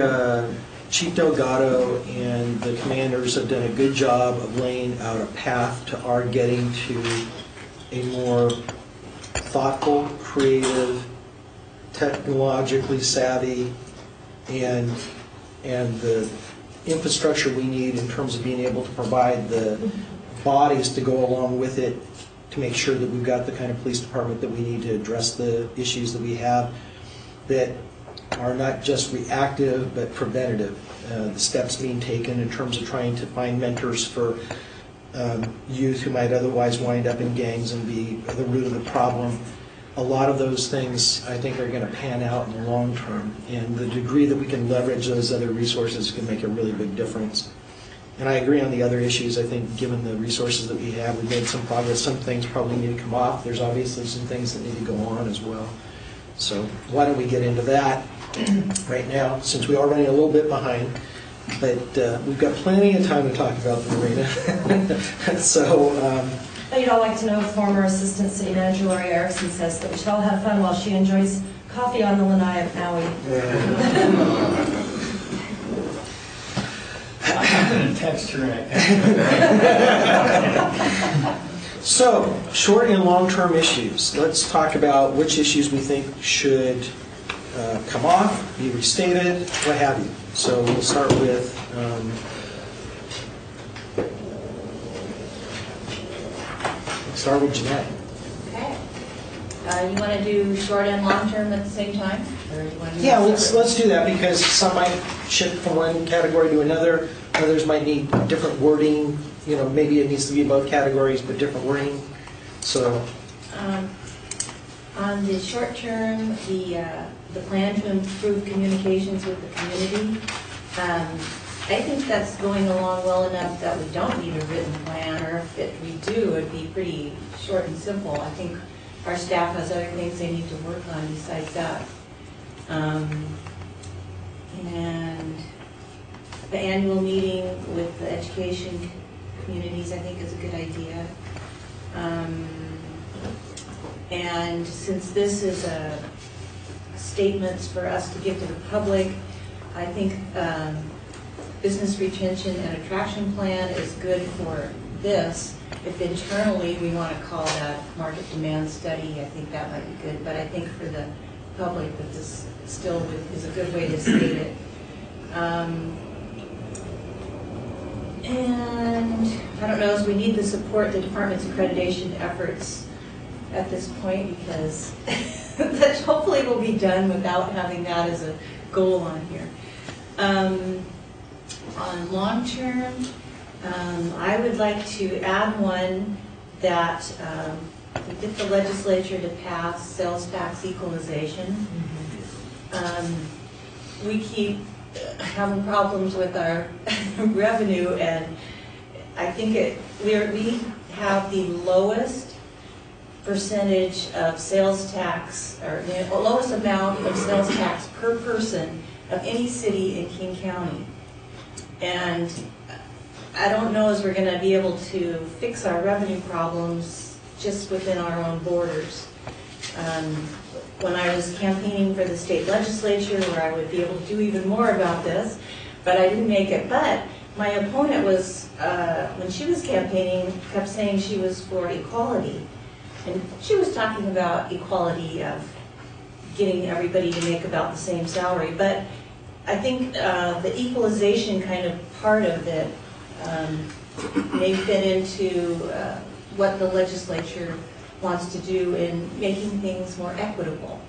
Chief Delgado and the commanders have done a good job of laying out a path to our getting to a more thoughtful, creative, technologically savvy, and the infrastructure we need in terms of being able to provide the bodies to go along with it to make sure that we've got the kind of police department that we need to address the issues that we have that are not just reactive but preventative. The steps being taken in terms of trying to find mentors for youth who might otherwise wind up in gangs and be the root of the problem. A lot of those things I think are going to pan out in the long term, and the degree that we can leverage those other resources can make a really big difference. And I agree on the other issues. I think given the resources that we have, we've made some progress. Some things probably need to come off. There's obviously some things that need to go on as well. So why don't we get into that right now, since we are running a little bit behind, but we've got plenty of time to talk about the marina. So. You'd all like to know former Assistant City Manager Lori Erickson says that we should all have fun while she enjoys coffee on the lanai of Maui. I'm going to text her. So, short and long-term issues. Let's talk about which issues we think should come off, be restated, what have you. So we'll start with Jeanette. Okay. You want to do short and long term at the same time? Or you want to do Yeah, let's do that, because some might shift from one category to another. Others might need different wording. You know, maybe it needs to be both categories, but different wording. So. On the short term, the plan to improve communications with the community, I think that's going along well enough that we don't need a written plan, or if we do, it'd be pretty short and simple. I think our staff has other things they need to work on besides that. And the annual meeting with the education communities, I think, is a good idea. And since this is a statements for us to give to the public, I think business retention and attraction plan is good for this. If internally we want to call that market demand study, I think that might be good. But I think for the public that this still is a good way to state it. And I don't know if we need to support the department's accreditation efforts at this point, because that hopefully will be done without having that as a goal on here. On long term, I would like to add one that to get the legislature to pass sales tax equalization. We keep having problems with our revenue, and I think we have the lowest percentage of sales tax, or the lowest amount of sales tax per person of any city in King County. And I don't know as we're going to be able to fix our revenue problems just within our own borders. When I was campaigning for the state legislature, where I would be able to do even more about this, but I didn't make it. But my opponent was, when she was campaigning, kept saying she was for equality. And she was talking about equality of getting everybody to make about the same salary. But I think the equalization kind of part of it may fit into what the legislature wants to do in making things more equitable.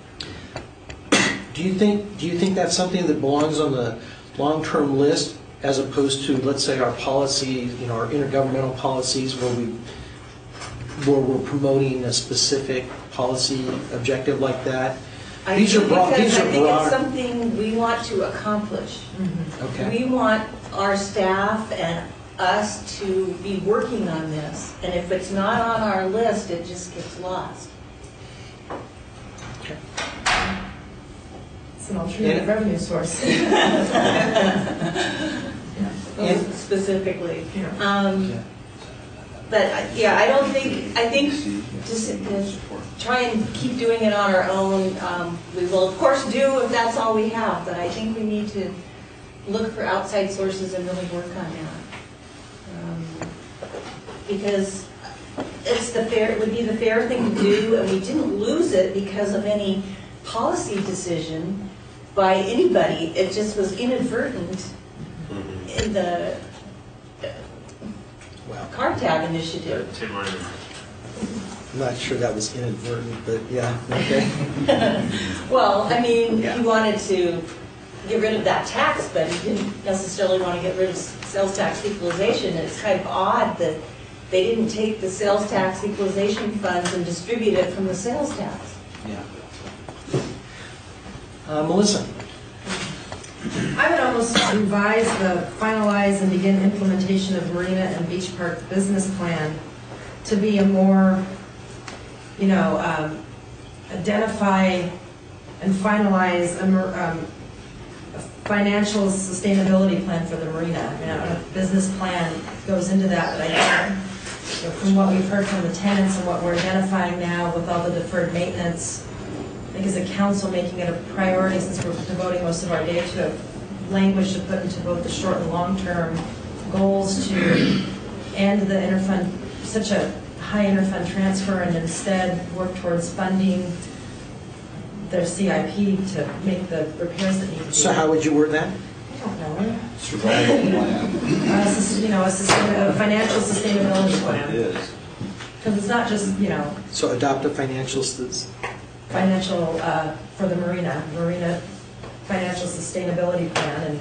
Do you think that's something that belongs on the long-term list, as opposed to, let's say, our policy, our intergovernmental policies, where we're promoting a specific policy objective like that? These are broad. Because I think it's something we want to accomplish. Okay. We want our staff and us to be working on this. And if it's not on our list, it just gets lost. It's an alternative revenue source. Specifically. But yeah, I think just try and keep doing it on our own. We will of course do if that's all we have, but I think we need to look for outside sources and really work on that. Because it would be the fair thing to do, and we didn't lose it because of any policy decision by anybody. It just was inadvertent in the CARTAG initiative. Tim Ryan. I'm not sure that was inadvertent, but yeah, okay. Well, I mean, he wanted to get rid of that tax, but he didn't necessarily want to get rid of sales tax equalization. And it's kind of odd that they didn't take the sales tax equalization funds and distribute it from the sales tax. Yeah. Melissa? I would almost revise finalize and begin implementation of Marina and Beach Park business plan to be a more, identify and finalize a financial sustainability plan for the marina. A business plan goes into that, but I think from what we've heard from the tenants and what we're identifying now with all the deferred maintenance, I think as a council making it a priority, since we're devoting most of our day to it, language to put into both the short and long-term goals to end the interfund, such a high interfund transfer, and instead work towards funding their CIP to make the repairs that need to be. So how would you word that? I don't know. Survival plan. A financial sustainability It plan. is. Because it's not just, So adopt a financial financial, for the marina financial sustainability plan, and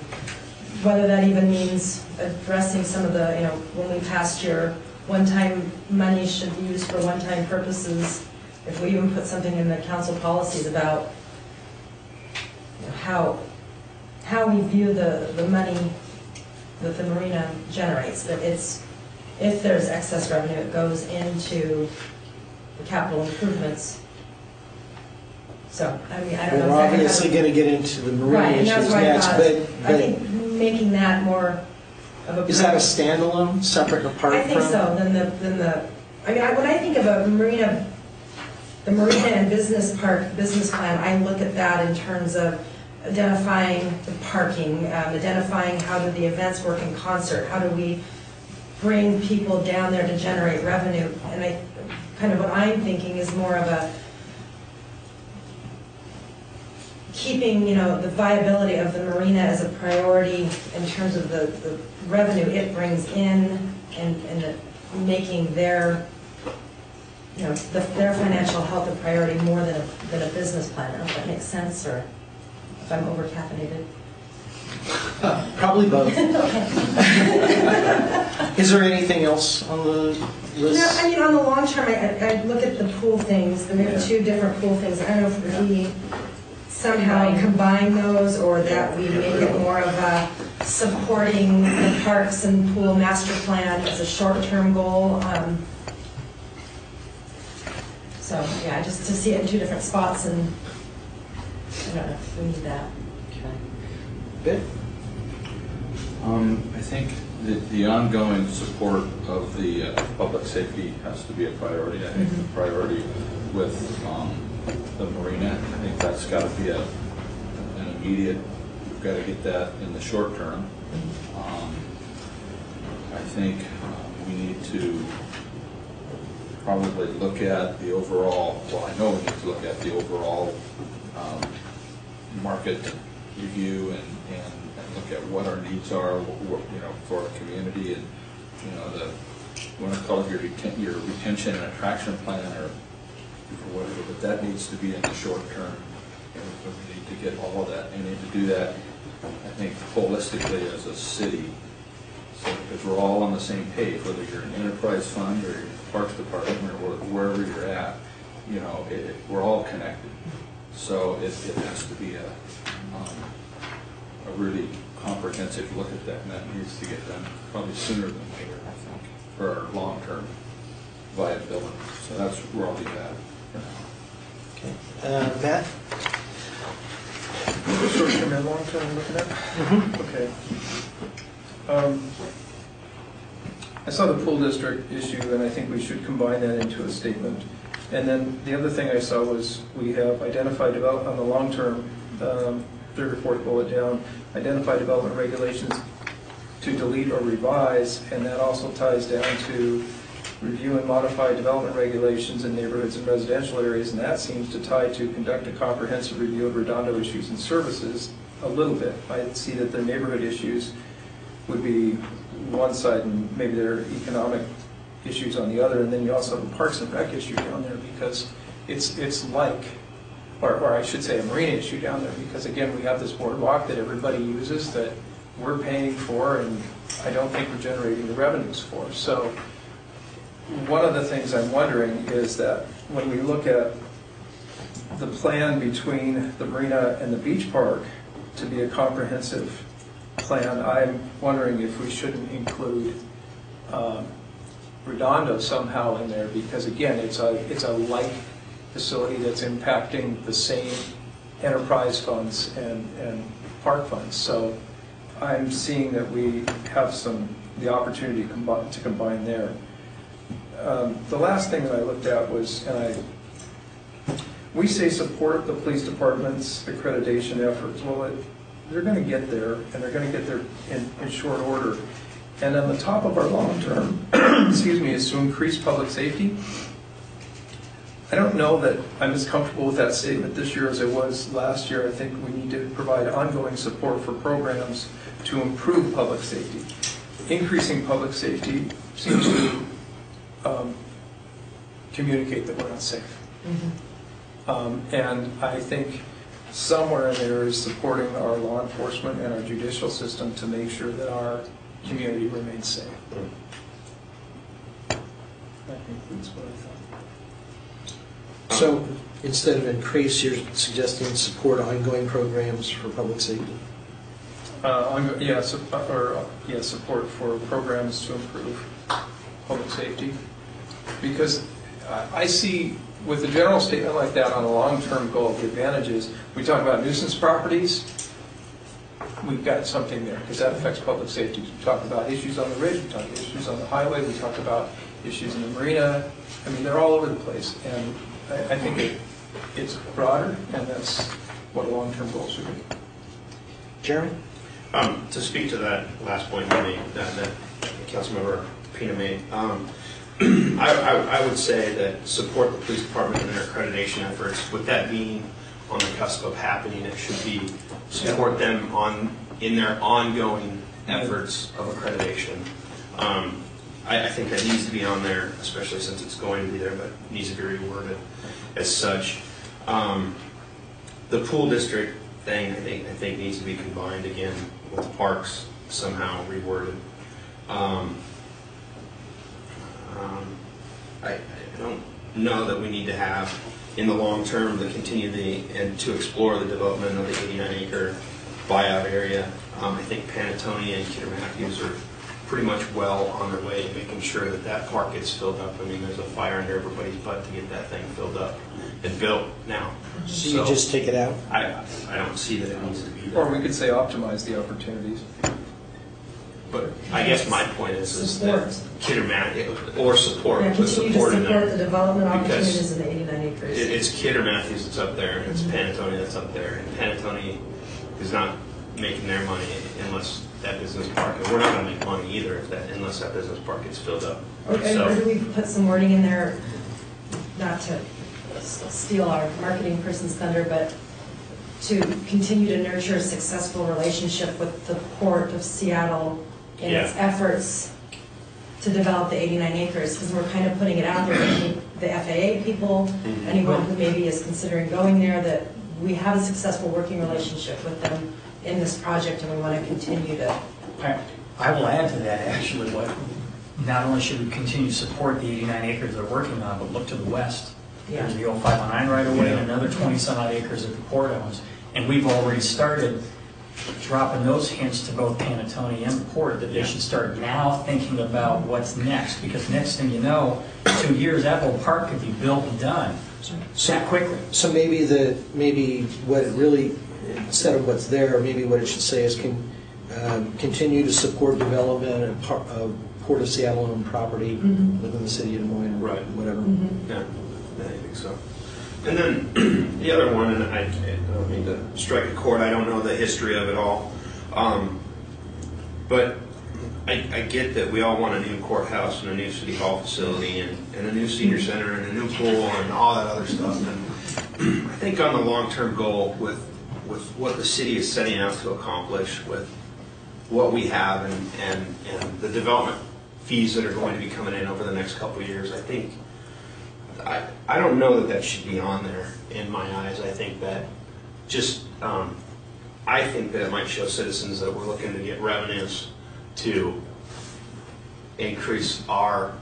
whether that even means addressing some of the, when we passed your one-time money should be used for one-time purposes, if we even put something in the council policies about how we view the money that the marina generates, that it's, if there's excess revenue, it goes into the capital improvements. So, I mean, I don't know. We're obviously going to get into the marina issues next, I think making that more of a... Is that a standalone, separate and apart from? I think so. When I think of a marina, the marina and business park business plan, I look at that in terms of identifying the parking, identifying how do the events work in concert, how do we bring people down there to generate revenue, and what I'm thinking is more of a keeping, the viability of the marina as a priority in terms of the revenue it brings in, and making their, their financial health a priority more than a business plan. I don't know if that makes sense, or if I'm over caffeinated. Probably both. Okay. Is there anything else on the list? On the long term, I look at the pool things. There are two different pool things. I don't know if we somehow combine those, or that we make it more of a supporting the parks and pool master plan as a short-term goal. Just to see it in two different spots, and I don't know if we need that. Good. I think the ongoing support of the public safety has to be a priority. I think the priority with the marina, I think that's got to be an immediate, we've got to get that in the short term. I think we need to probably look at the overall, I know we need to look at the overall market review and look at what our needs are, for our community, and you want to call it your retention and attraction plan, or whatever, but that needs to be in the short term. We need to get all of that. We need to do that, I think, holistically as a city, because we're all on the same page, whether you're an enterprise fund or your parks department or wherever you're at. We're all connected. So it has to be a really comprehensive look at that, and that needs to get done probably sooner than later, I think, for our long-term viability. So that's where I'll be at for now. Okay. Matt? Short-term and long-term we're looking at? Okay. I saw the pool district issue, and I think we should combine that into a statement. And then the other thing I saw was we have identified on the long-term, third or fourth bullet down, identify development regulations to delete or revise, and that also ties down to review and modify development regulations in neighborhoods and residential areas, and that seems to tie to conduct a comprehensive review of Redondo issues and services a little bit. I see that the neighborhood issues would be one side, and maybe there are economic issues on the other, and then you also have a Parks and Rec issue down there, because it's like, or I should say a marina issue down there, because again, we have this boardwalk that everybody uses that we're paying for, and I don't think we're generating the revenues for. So one of the things I'm wondering is that when we look at the plan between the marina and the beach park to be a comprehensive plan, I'm wondering if we shouldn't include Redondo somehow in there, because again, it's a like facility that's impacting the same enterprise funds and park funds. So I'm seeing that we have the opportunity to combine there. The last thing that I looked at was, we say support the police department's accreditation efforts. Well, they're going to get there, and they're going to get there in short order. And on the top of our long-term, excuse me, is to increase public safety. I don't know that I'm as comfortable with that statement this year as I was last year. I think we need to provide ongoing support for programs to improve public safety. Increasing public safety seems to communicate that we're not safe. Mm-hmm. And I think somewhere in there is supporting our law enforcement and our judicial system to make sure that our community remains safe. That concludes what I thought. So instead of increase, you're suggesting support ongoing programs for public safety? Support for programs to improve public safety. Because I see with a general statement like that on a long-term goal, the advantages, we talk about nuisance properties, we've got something there, because that affects public safety. We talk about issues on the ridge, we talk about issues on the highway, we talk about issues in the marina. I mean, they're all over the place, and I think it's broader, and that's what a long-term goal should be. Jeremy? To speak to that last point you made, that Councilmember Pina made, I would say that support the police department in their accreditation efforts. With that being on the cusp of happening, it should be support them in their ongoing efforts of accreditation. I think that needs to be on there, especially since it's going to be there, but it needs to be reworded as such. The pool district thing, I think needs to be combined again with the parks, somehow reworded. I don't know that we need to have, in the long term, to continue and to explore the development of the 89-acre buyout area. I think Panatone and Kidder Matthews are pretty much well on their way to making sure that that park gets filled up. I mean, there's a fire under everybody's butt to get that thing filled up and built now. So you just take it out? I don't see that it needs to be there. Or we could say optimize the opportunities. But I guess my point is that Kidder Matthews, or support, Yeah, put continue to support in support there. the development Because opportunities in the 89 acres. It's Kidder Matthews that's up there, and it's Panatone that's up there, and Panatone is not making their money unless that business park, and we're not going to make money either unless that business park gets filled up. Or do we put some wording in there, not to steal our marketing person's thunder, but to continue to nurture a successful relationship with the Port of Seattle in its efforts to develop the 89 acres, because we're kind of putting it out there to the FAA people, anyone who maybe is considering going there, that we have a successful working relationship with them in this project, and we want to continue to. I will add to that, actually, what not only should we continue to support the 89 acres they're working on, but look to the west. Yeah. There's the old 509 right away, and another 20 some odd acres that the port owns. And we've already started dropping those hints to both Panattoni and Port that they should start now thinking about what's next, because next thing you know, 2 years, that whole park could be built and done that quickly. So maybe what it really, instead of what's there, maybe what it should say is continue to support development of Port of Seattle-owned property within the city of Des Moines, or whatever. Yeah, I think so. And then the other one, and I don't mean to strike a chord, I don't know the history of it all, but I get that we all want a new courthouse and a new city hall facility and a new senior center and a new pool and all that other stuff. And I think on the long-term goal with what the city is setting out to accomplish, with what we have and the development fees that are going to be coming in over the next couple of years, I think I don't know that should be on there in my eyes. I think that just I think that it might show citizens that we're looking to get revenues to increase our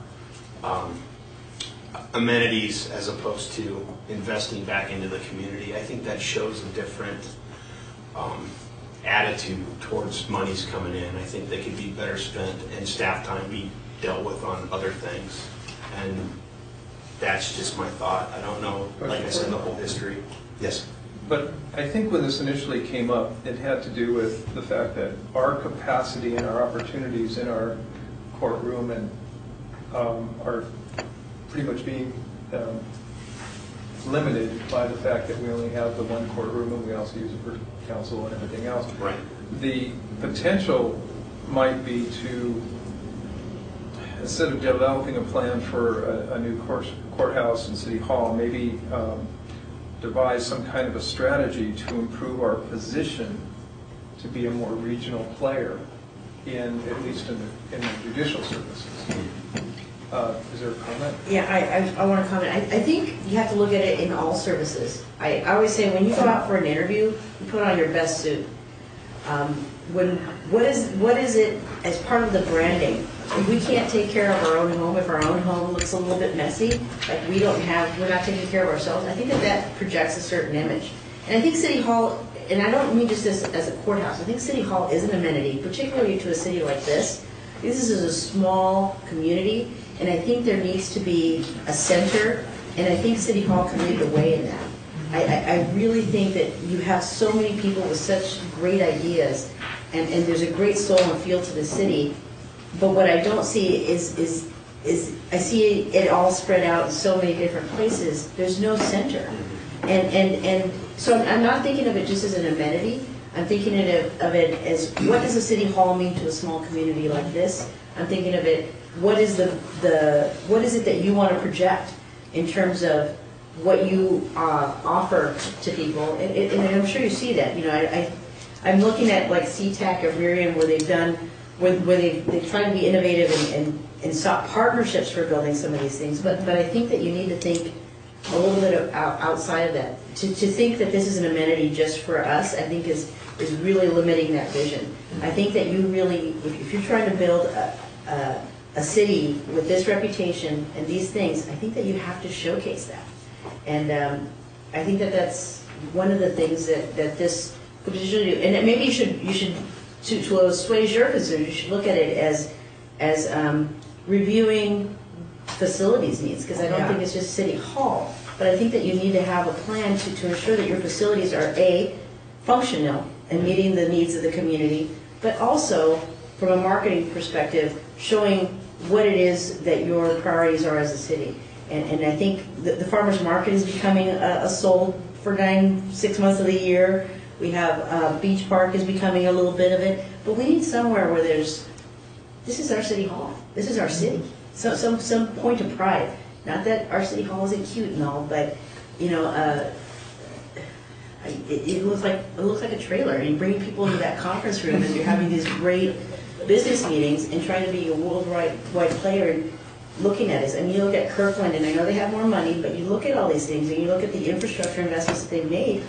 amenities as opposed to investing back into the community. I think that shows a different attitude towards monies coming in. I think they could be better spent and staff time be dealt with on other things. And that's just my thought. I don't know, like I said, the whole history. Yes. But I think when this initially came up, it had to do with the fact that our capacity and our opportunities in our courtroom and are pretty much being limited by the fact that we only have the one courtroom and we also use it for counsel and everything else. Right. The potential might be to, instead of developing a plan for a new courthouse and city hall, maybe devise some kind of a strategy to improve our position to be a more regional player in, at least in the judicial services. Is there a comment? Yeah, I want to comment. I think you have to look at it in all services. I always say when you go out for an interview, you put on your best suit. What is it as part of the branding? If we can't take care of our own home, if our own home looks a little bit messy, like we're not taking care of ourselves, I think that projects a certain image. And I think City Hall, and I don't mean just as a courthouse, I think City Hall is an amenity, particularly to a city like this. This is a small community, and I think there needs to be a center, and I think City Hall can lead the way in that. I really think that you have so many people with such great ideas, and there's a great soul and feel to the city. But what I don't see is I see it all spread out in so many different places. There's no center, and so I'm not thinking of it just as an amenity. I'm thinking of it as, what does a city hall mean to a small community like this? I'm thinking of it, what is what is it that you want to project in terms of what you offer to people? And I'm sure you see that. You know, I'm looking at like CTAC or Miriam, where they've done. Where they've tried to be innovative and sought partnerships for building some of these things. But I think that you need to think a little bit outside of that. To think that this is an amenity just for us, I think is really limiting that vision. I think that you really, if you're trying to build a city with this reputation and these things, I think that you have to showcase that. And I think that that's one of the things that this could potentially do. And maybe you should to assuage your concern, you should look at it as reviewing facilities needs, because I don't think it's just City Hall, but I think that you need to have a plan to ensure that your facilities are A, functional and meeting the needs of the community, but also from a marketing perspective, showing what it is that your priorities are as a city. And I think the farmers market is becoming a sold for 6 months of the year. We have Beach Park is becoming a little bit of it, but we need somewhere where this is our city hall. This is our city. So some point of pride. Not that our city hall isn't cute and all, but you know, it looks like a trailer. And you bring people into that conference room, and you're having these great business meetings and trying to be a worldwide player and looking at it. I mean, you look at Kirkland, and I know they have more money, but you look at all these things, and you look at the infrastructure investments that they've made.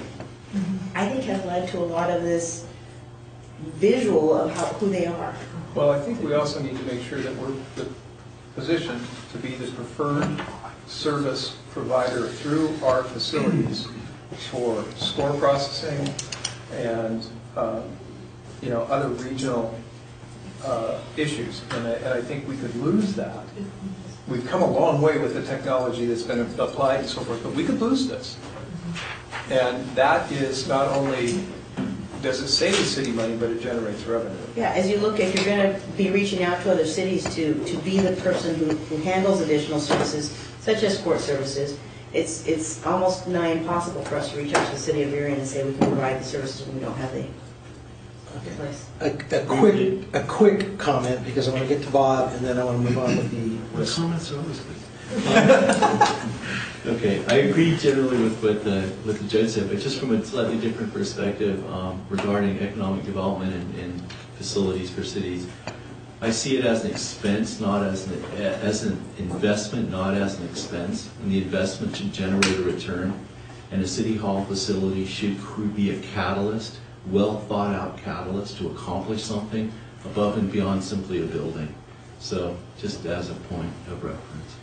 I think has led to a lot of this visual of who they are. Well, I think we also need to make sure that we're positioned to be the preferred service provider through our facilities for score processing and other regional issues, and I think we could lose that. We've come a long way with the technology that's been applied and so forth, but we could lose this. And that is not only, does it save the city money, but it generates revenue. Yeah, as you look at, you're going to be reaching out to other cities to be the person who handles additional services, such as court services. It's almost nigh impossible for us to reach out to the city of Irion and say we can provide the services when we don't have the place. A quick comment, because I want to get to Bob, and then I want to move on with the Comments are always good. Okay, I agree generally with what the judge said, but just from a slightly different perspective regarding economic development and facilities for cities. I see it as an expense, not as an investment, not as an expense. And the investment should generate a return. And a city hall facility should be a catalyst, well thought out catalyst to accomplish something above and beyond simply a building. So just as a point of reference.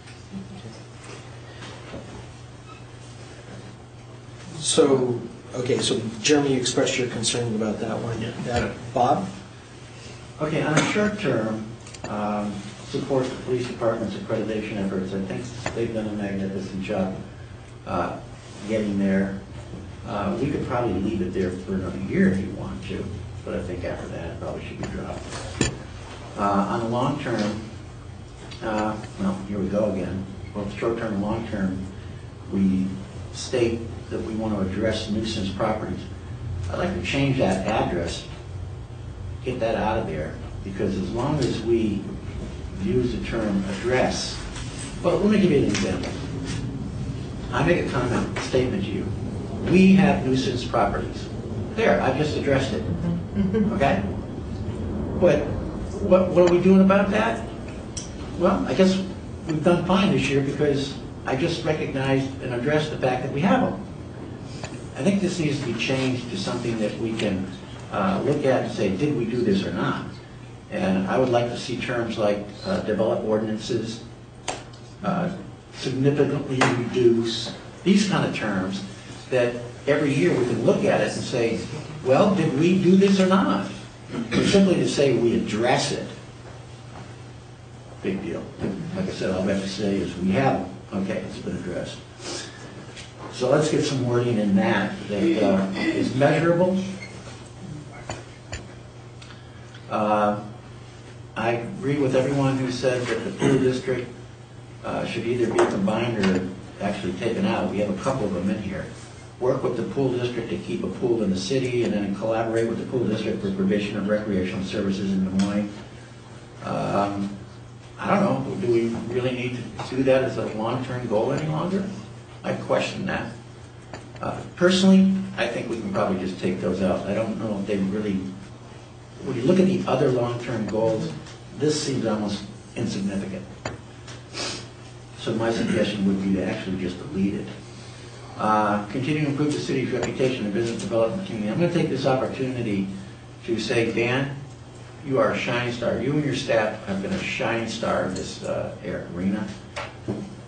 So, okay, so Jeremy, you expressed your concern about that one. Bob? Okay, on a short term, support the police department's accreditation efforts. I think they've done a magnificent job getting there. We could probably leave it there for another year if you want to, but I think after that it probably should be dropped. On the long term, well, here we go again. Both short term and long term, we state that we want to address nuisance properties. I'd like to change that address, get that out of there, because as long as we use the term address, well, let me give you an example. I make a comment, statement to you. We have nuisance properties. There, I just addressed it. Okay? But what are we doing about that? Well, I guess we've done fine this year because I just recognized and addressed the fact that we have them. I think this needs to be changed to something that we can look at and say, did we do this or not? And I would like to see terms like develop ordinances, significantly reduce, these kind of terms that every year we can look at it and say, well, did we do this or not? But simply to say we address it, big deal. Like I said, all I have to say is we have them. Okay, it's been addressed. So let's get some wording in that is measurable. I agree with everyone who said that the pool district should either be combined or actually taken out. We have a couple of them in here. Work with the pool district to keep a pool in the city, and then collaborate with the pool district for provision of recreational services in Des Moines. I don't know, do we really need to do that as a long-term goal any longer? I question that. Personally, I think we can probably just take those out. I don't know if they really, when you look at the other long-term goals, this seems almost insignificant. So my suggestion would be to actually just delete it. Continue to improve the city's reputation and business development community. I'm going to take this opportunity to say, Dan, you are a shining star. You and your staff have been a shining star in this arena.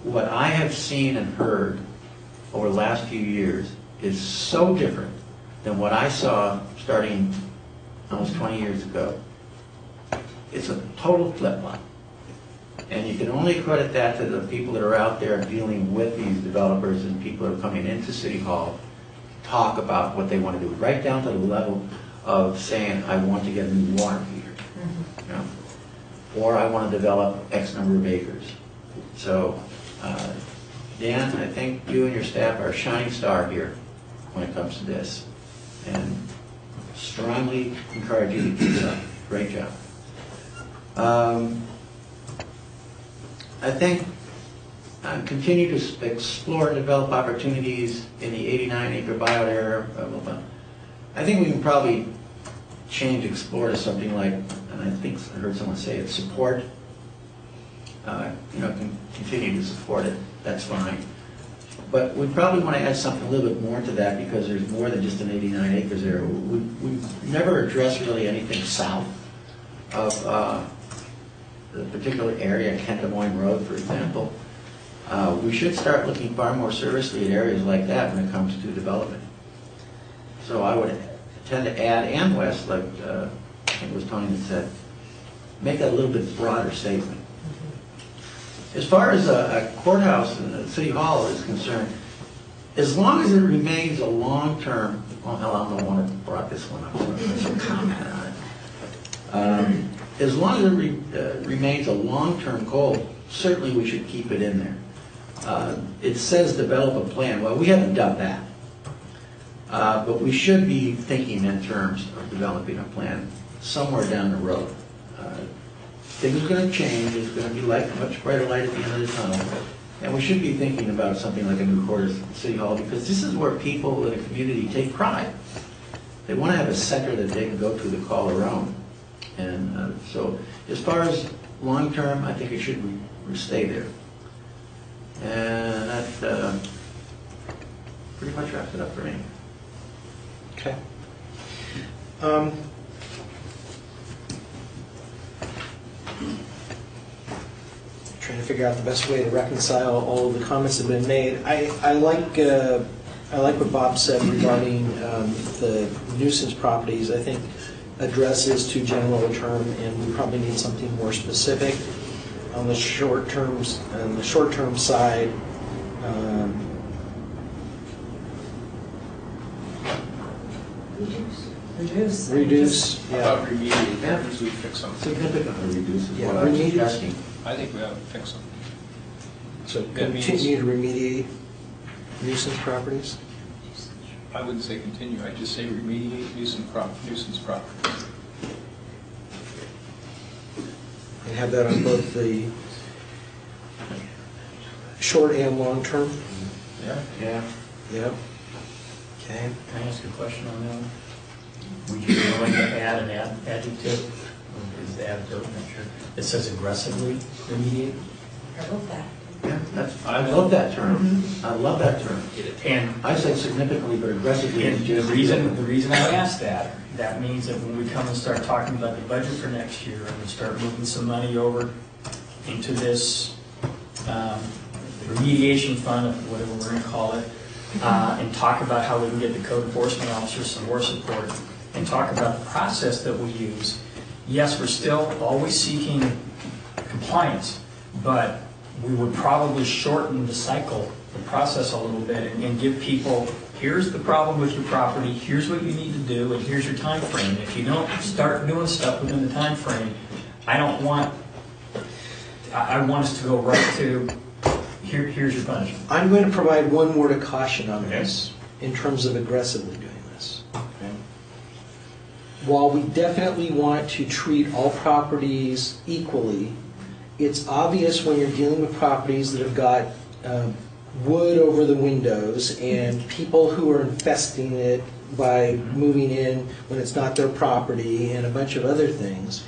What I have seen and heard over the last few years is so different than what I saw starting almost 20 years ago. It's a total flip-flop. And you can only credit that to the people that are out there dealing with these developers and people that are coming into City Hall, talk about what they want to do, right down to the level of saying, I want to get a new water heater. You know? Or I want to develop X number of acres. So, Dan, I think you and your staff are a shining star here when it comes to this. And strongly encourage you to keep it up. Great job. I think continue to explore and develop opportunities in the 89-acre buyout area. I think we can probably change explore to something like, and I think I heard someone say it, support. Continue to support it. That's fine. But we probably want to add something a little bit more to that because there's more than just an 89 acres there. We've never addressed really anything south of the particular area, Kent Des Moines Road, for example. We should start looking far more seriously at areas like that when it comes to development. So I would tend to add, and west, like think it was Tony that said, make that a little bit broader statement. As far as a courthouse and a city hall is concerned, as long as it remains a long-term, well, hell, I don't know when I brought this one up, so I should comment on it. As long as it remains a long-term goal, certainly we should keep it in there. It says develop a plan. Well, we haven't done that. But we should be thinking in terms of developing a plan somewhere down the road. Things are going to change. There's going to be much brighter light at the end of the tunnel. And we should be thinking about something like a new quarters at City Hall, because this is where people in a community take pride. They want to have a center that they can go to call their own. And so as far as long-term, I think it should stay there. And that pretty much wraps it up for me. Okay. Trying to figure out the best way to reconcile all of the comments that have been made. I like what Bob said regarding the nuisance properties. I think addresses too general a term, and we probably need something more specific. On the short term side, reduce. How about remediate? That means we fix them. Significantly reduce is Yeah, what I was remediate. asking. I think we ought to fix them. So That means- continue to remediate nuisance properties. I wouldn't say continue, I'd just say remediate nuisance properties. And have that on both the short and long term. Yeah. Yeah. Yep. Okay. Can I ask a question on that? Would you be willing to add an adjective? Is the adjective, I'm not sure. It says aggressively remediate? I love that. Yeah, I love that term. I love that term. And I say significantly, but aggressively. And the reason I asked that means that when we come and start talking about the budget for next year and we start moving some money over into this remediation fund, whatever we're going to call it, and talk about how we can get the code enforcement officers some more support, and talk about the process that we use. Yes, we're still always seeking compliance, but we would probably shorten the cycle, the process a little bit, and give people, here's the problem with your property, here's what you need to do, and here's your time frame. If you don't start doing stuff within the time frame, I want us to go right to, here's your punishment. I'm going to provide one word of caution on this in terms of aggressively doing this. Okay. While we definitely want to treat all properties equally, it's obvious when you're dealing with properties that have got wood over the windows and people who are infesting it by moving in when it's not their property and a bunch of other things,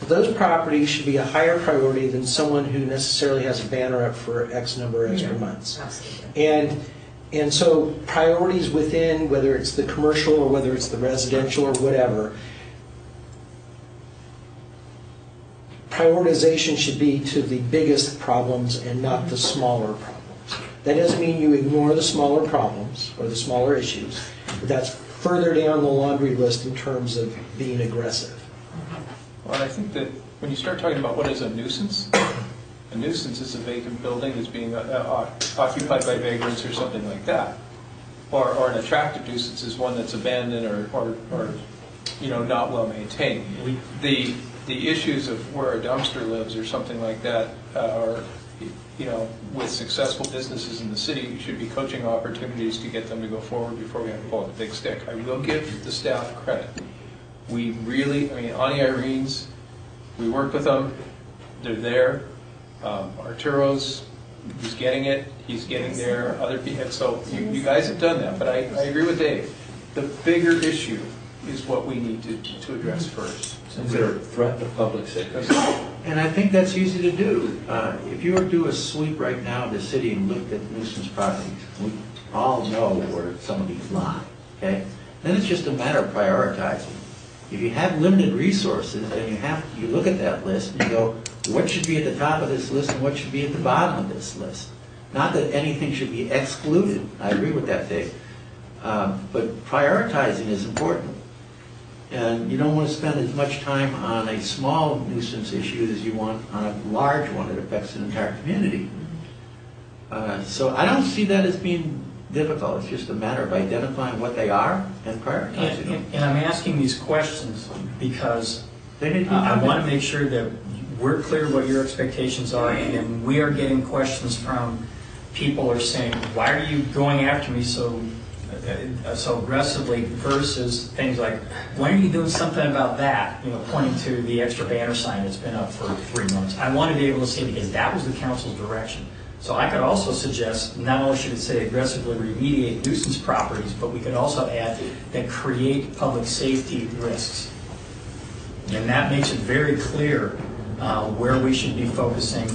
those properties should be a higher priority than someone who necessarily has a banner up for X number of extra months. Absolutely. And so priorities within, whether it's the commercial or whether it's the residential or whatever, prioritization should be to the biggest problems and not the smaller problems. That doesn't mean you ignore the smaller problems or the smaller issues, but that's further down the laundry list in terms of being aggressive. Well, I think that when you start talking about what is a nuisance is a vacant building that's being occupied by vagrants or something like that. Or an attractive nuisance is one that's abandoned or not well maintained. The issues of where a dumpster lives or something like that are, with successful businesses in the city, we should be coaching opportunities to get them to go forward before we have to pull out the big stick. I will give the staff credit. We really, Ani Irene's, we worked with them, they're there. Arturo's, he's getting it, he's getting there, other people, so you guys have done that, but I agree with Dave. The bigger issue is what we need to address first. Consider threat to public safety. And I think that's easy to do. If you were to do a sweep right now of the city and looked at nuisance properties, we all know where some of these lie, okay? Then it's just a matter of prioritizing. If you have limited resources, then you look at that list and you go, what should be at the top of this list and what should be at the bottom of this list? Not that anything should be excluded. I agree with that, Dave. But prioritizing is important. And you don't want to spend as much time on a small nuisance issue as you want on a large one that affects an entire community. So I don't see that as being difficult. It's just a matter of identifying what they are and prioritizing them. And I'm asking these questions because They need to be I want to make sure that we're clear what your expectations are, and then we are getting questions from people who are saying, why are you going after me so aggressively, versus things like, when are you doing something about that? You know, pointing to the extra banner sign that's been up for 3 months. I want to be able to say, because that was the council's direction. So I could also suggest, not only should it say aggressively remediate nuisance properties, but we could also add that create public safety risks. And that makes it very clear where we should be focusing.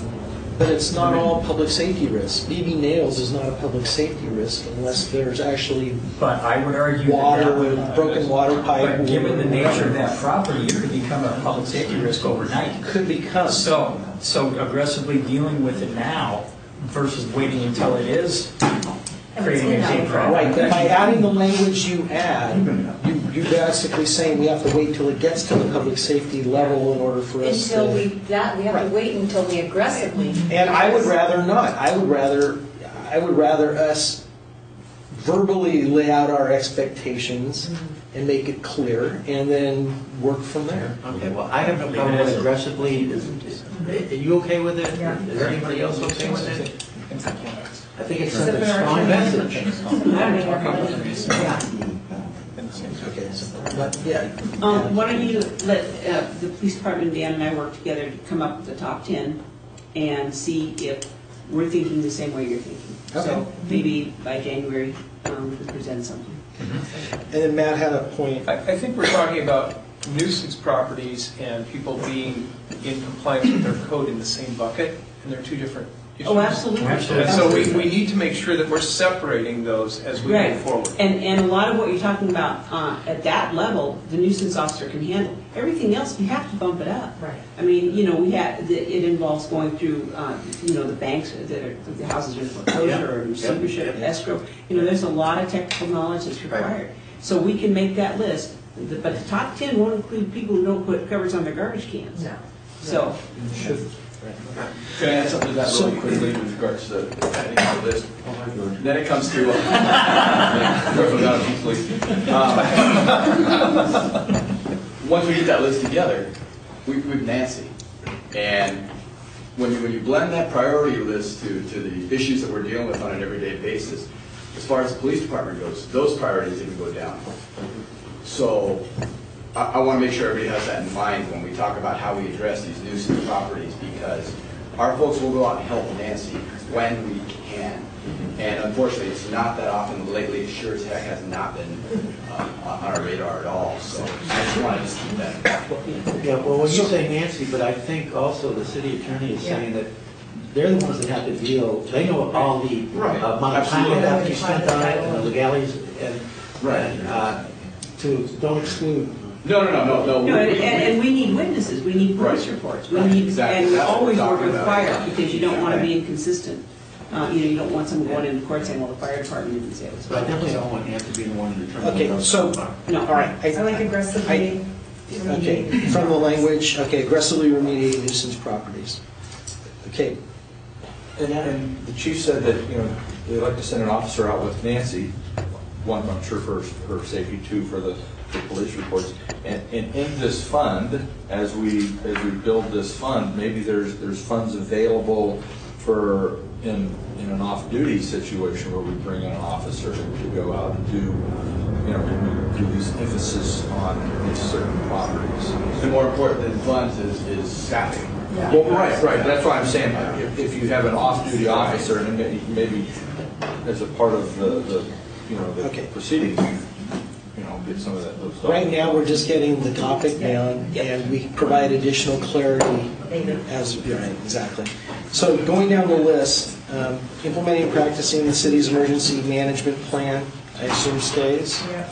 But it's not all public safety risks. BB nails is not a public safety risk unless there's actually But I would argue water, that broken water pipe. but given the nature of that property, it could become a public safety risk overnight. Could become. So aggressively dealing with it now versus waiting until it is creating a safety problem. Right, but by adding the language you add, you're basically saying we have to wait till it gets to the public safety level in order for us to... Until we have to wait until we aggressively. And I would rather not. I would rather us verbally lay out our expectations and make it clear, and then work from there. Okay, well, I have no problem with aggressively. Are you okay with it? Is anybody else okay with it? I think it's a strong message. Okay, but yeah. Why don't you let the police department, Dan and I work together to come up with the top 10 and see if we're thinking the same way you're thinking. Okay. So maybe by January, we can present something. And then Matt had a point. I think we're talking about nuisance properties and people being in compliance with their code in the same bucket, and they're two different issues. Oh, absolutely. And so we need to make sure that we're separating those as we Right. move forward. And a lot of what you're talking about at that level, the nuisance officer can handle. Everything else, you have to bump it up. Right. I mean, you know, it involves going through, you know, the banks, the houses are in foreclosure or receivership, escrow. You know, there's a lot of technical knowledge that's required. So we can make that list, but the top 10 won't include people who don't put covers on their garbage cans. No. So. Can I add something to that really quickly with regards to adding to the list? Then it comes to, once we get that list together, we've Nancy. And when you blend that priority list to the issues that we're dealing with on an everyday basis, as far as the police department goes, those priorities even go down. So I want to make sure everybody has that in mind when we talk about how we address these nuisance properties, because our folks will go out and help Nancy when we can. And unfortunately, it's not that often. Lately, it sure as heck has not been on our radar at all. So I just wanted to keep that in mind. Yeah, well, when you say Nancy, but I think also the city attorney is saying that they're the ones that have to deal, they know all the amount of time that have to be spent on it and the legalities and don't exclude. No. No, and we need witnesses, we need police reports, we need, Exactly. and we That's what always we're work talking with about. fire, because you don't want to be inconsistent. You know, you don't want someone going into court saying, well, the fire department didn't say it was. But I definitely don't want Nancy being the one to determine. Okay, so, No. all right. I like aggressively. Okay, from the language, okay, aggressively remediate nuisance properties. Okay. And the chief said that, you know, they'd like to send an officer out with Nancy, one, I'm sure for her safety, two, for the police reports. And in this fund, as we build this fund, maybe there's funds available for in an off-duty situation where we bring in an officer to go out and do, you know, do these emphasis on these certain properties. And more important than funds is staffing. Yeah. Well, right. That's why I'm saying if you have an off-duty officer, and maybe as a part of the you know, the proceedings, you know, get some of that. Those Right now, we're just getting the topic down, and we provide additional clarity as, right, exactly. So going down the list, implementing and practicing the city's emergency management plan, I assume stays? Yeah.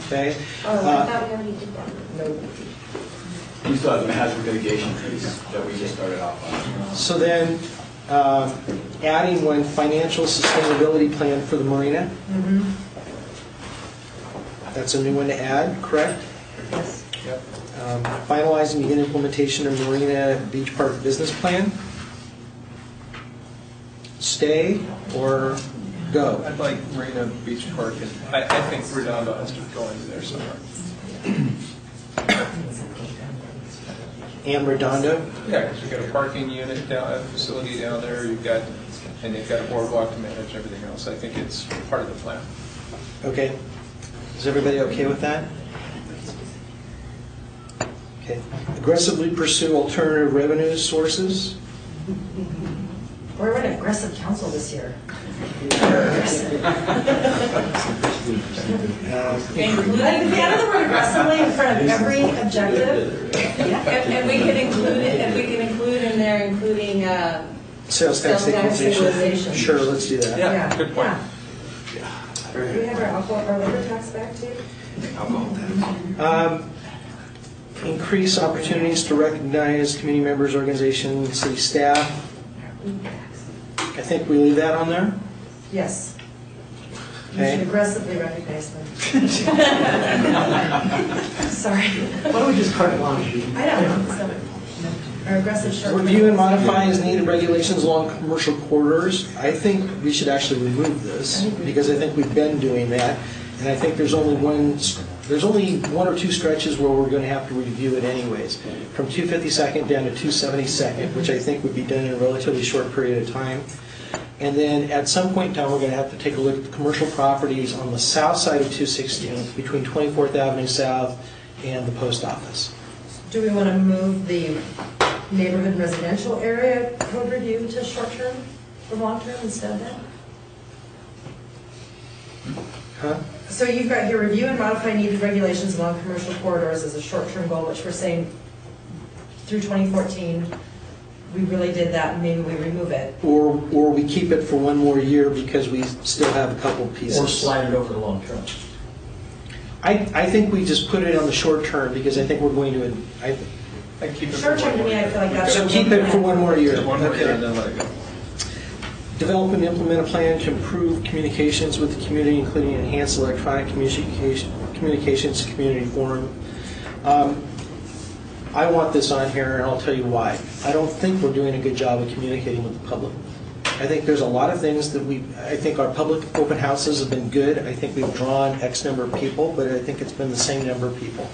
Okay. Oh, I thought we already did that. No. We still have the hazard mitigation piece that we just started off on. So then, adding one, financial sustainability plan for the marina. That's a new one to add, correct? Yes. Yep. Finalizing begin implementation of Marina Beach Park business plan. Stay or go? I'd like Marina Beach Park, and I think Redondo has to go into there somewhere. And Redondo? Yeah, because you've got a parking unit down, a facility down there, and they've got a boardwalk to manage and everything else. I think it's part of the plan. Okay. Is everybody okay with that? Okay. Aggressively pursue alternative revenue sources. We're an aggressive council this year. Add the word aggressively in front of every objective. And we can include in there, including Sales tax stabilization. stabilization. Sure, let's do that. Yeah, good point. Do we have our alcohol, our liquor tax back too? Increase opportunities to recognize community members, organizations, city staff. I think we leave that on there. Yes. You Okay. should aggressively recognize them. Sorry. Why don't we just carte blanche? I know. So, our aggressive short. Review and modify as needed regulations along commercial corridors. I think we should actually remove this because I think we've been doing that, and I think there's only one or two stretches where we're going to have to review it anyways, from 252nd down to 272nd, which I think would be done in a relatively short period of time. And then at some point in time, we're going to have to take a look at the commercial properties on the south side of 216 between 24th Avenue South and the post office. Do we want to move the neighborhood and residential area code review to short-term or long-term instead of that? Huh? So you've got your review and modify needed regulations along commercial corridors as a short-term goal, which we're saying through 2014, we really did that, and maybe we remove it. Or we keep it for one more year because we still have a couple pieces. Or slide it over to long term. I think we just put it on the short term because I think we're going to, I keep it. Short-term to me, I feel like that's. so keep it for one more year. One more year Okay. and then let it go. Develop and implement a plan to improve communications with the community, including enhanced electronic communications, community forum. I want this on here, and I'll tell you why. I don't think we're doing a good job of communicating with the public. I think there's a lot of things that I think our public open houses have been good. I think we've drawn X number of people, but I think it's been the same number of people.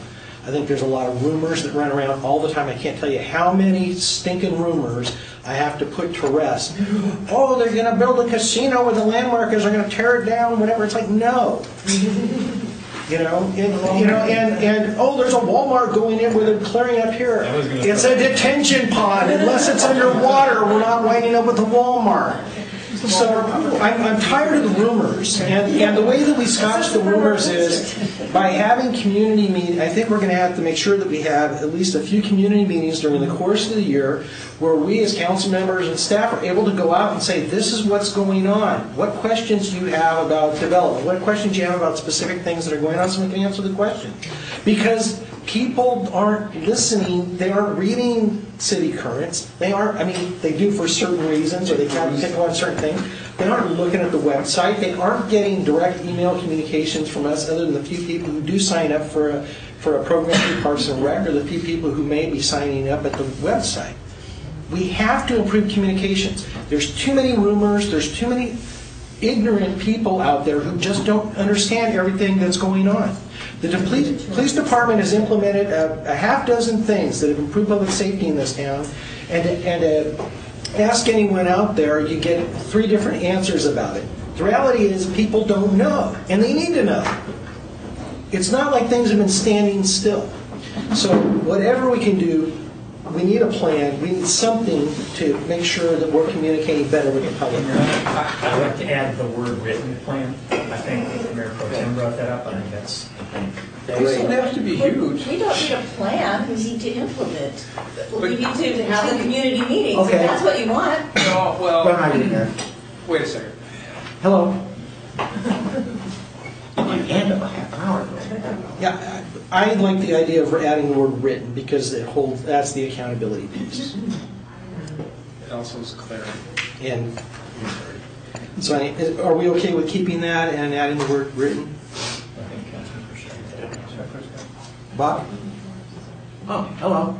I think there's a lot of rumors that run around all the time. I can't tell you how many stinking rumors I have to put to rest. Oh, they're going to build a casino where the landmark is, they're going to tear it down, whatever. It's like, no. And oh, there's a Walmart going in where they're clearing up here. It's a detention pond. Unless it's underwater, we're not winding up with a Walmart. So I'm tired of the rumors, and the way that we scotch the rumors is by having community meetings. I think we're going to have to make sure that we have at least a few community meetings during the course of the year where we as council members and staff are able to go out and say, this is what's going on. What questions do you have about development? What questions do you have about specific things that are going on so we can answer the question? Because people aren't listening, they aren't reading city currents. They aren't, they do for certain reasons, or they try to pick on certain things. They aren't looking at the website. They aren't getting direct email communications from us other than the few people who do sign up for a program through Parks and Rec, or the few people who may be signing up at the website. We have to improve communications. There's too many rumors, there's too many ignorant people out there who just don't understand everything that's going on. The police department has implemented a half dozen things that have improved public safety in this town, and ask anyone out there, you get 3 different answers about it. The reality is people don't know, and they need to know. It's not like things have been standing still. So whatever we can do, we need a plan. We need something to make sure that we're communicating better with the public. I'd like to add the word written plan. I think Mayor Pro Tem brought that up. I think that's It doesn't have to be huge. We don't need a plan, we need to implement. We need to have a community meeting, so Okay. that's what you want. No, well, wait a second. Hello. Hand up a half hour ago. Yeah, I like the idea of adding the word written because that's the accountability piece. It also is clarity. And so, are we okay with keeping that and adding the word written? Bob? Oh, hello.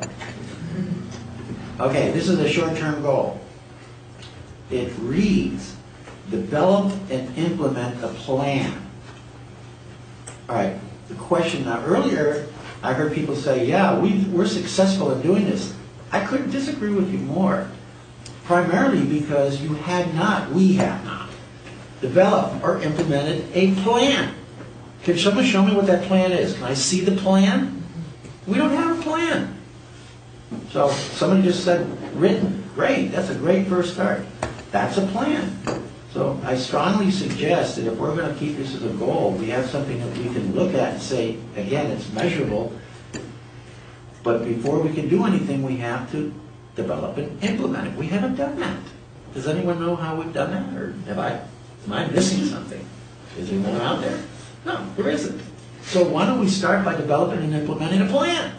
Okay, this is a short-term goal. It reads, develop and implement a plan. All right, the question now, earlier I heard people say, yeah, we're successful in doing this. I couldn't disagree with you more. Primarily because we have not developed or implemented a plan. Can someone show me what that plan is? Can I see the plan? We don't have a plan. So somebody just said written. Great, that's a great first start. That's a plan. So I strongly suggest that if we're going to keep this as a goal, we have something that we can look at and say, again, it's measurable. But before we can do anything, we have to develop and implement it. We haven't done that. Does anyone know how we've done that? Or am I missing something? Is there one out there? No, there isn't. So why don't we start by developing and implementing a plan?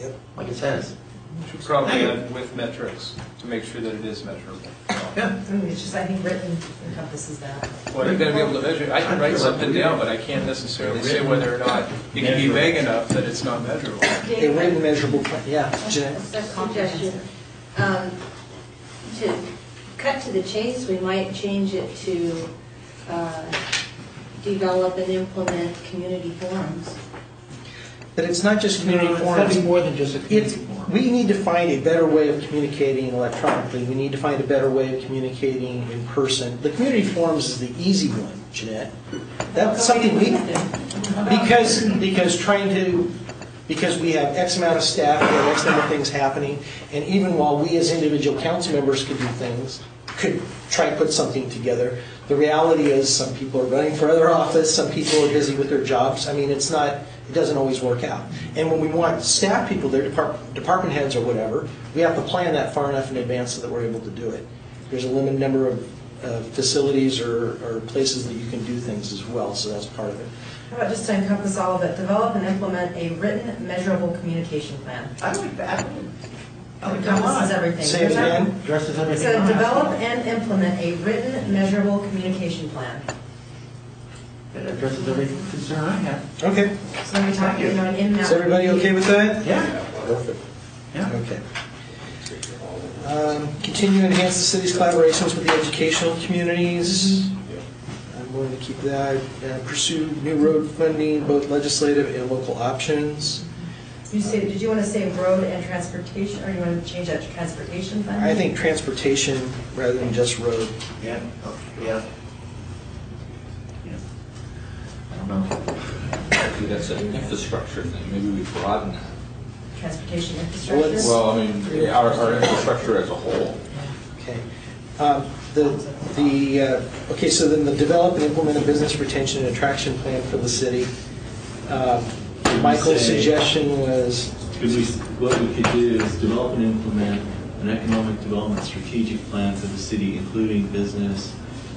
Yep. Like it says. We should probably add with metrics to make sure that it is measurable. Yeah. It's just, I think written encompasses that. Well, you're going to be able to measure. I can write something down, but I can't necessarily say whether or not it can be vague enough that it's not measurable. A written measurable plan, yeah. Jeanette? A suggestion. To cut to the chase, we might change it to develop and implement community forums. But it's not just community It's got to forums. be more than just a community forum. We need to find a better way of communicating electronically. We need to find a better way of communicating in person. The community forums is the easy one, Jeanette. That's something we, because we have X amount of staff, we have X number of things happening, and even while we as individual council members could do things, could try to put something together, the reality is some people are running for other office, some people are busy with their jobs. I mean, it doesn't always work out. And when we want staff people, their department heads or whatever, we have to plan that far enough in advance so that we're able to do it. There's a limited number of facilities or places that you can do things as well, so that's part of it. How about just to encompass all of it, develop and implement a written, measurable communication plan. I like that. Encompasses everything. Say it again. Dresses everything. So up. develop and implement a written, measurable communication plan. That addresses every concern I have. Okay. So we're talking about in-map. Is everybody okay with that? Yeah. Perfect. Yeah. Okay. Continue to enhance the city's collaborations with the educational communities. I'm going to keep that. Pursue new road funding, both legislative and local options. Did you want to say road and transportation, or you want to change that to transportation funding? I think transportation rather than just road. Yeah. Yeah. I don't know. Maybe that's an infrastructure thing. Maybe we broaden that. Transportation infrastructure? Well, I mean, our infrastructure as a whole. Okay. Okay, so then the develop and implement a business retention and attraction plan for the city. Michael's suggestion was... What we could do is develop and implement an economic development strategic plan for the city, including business,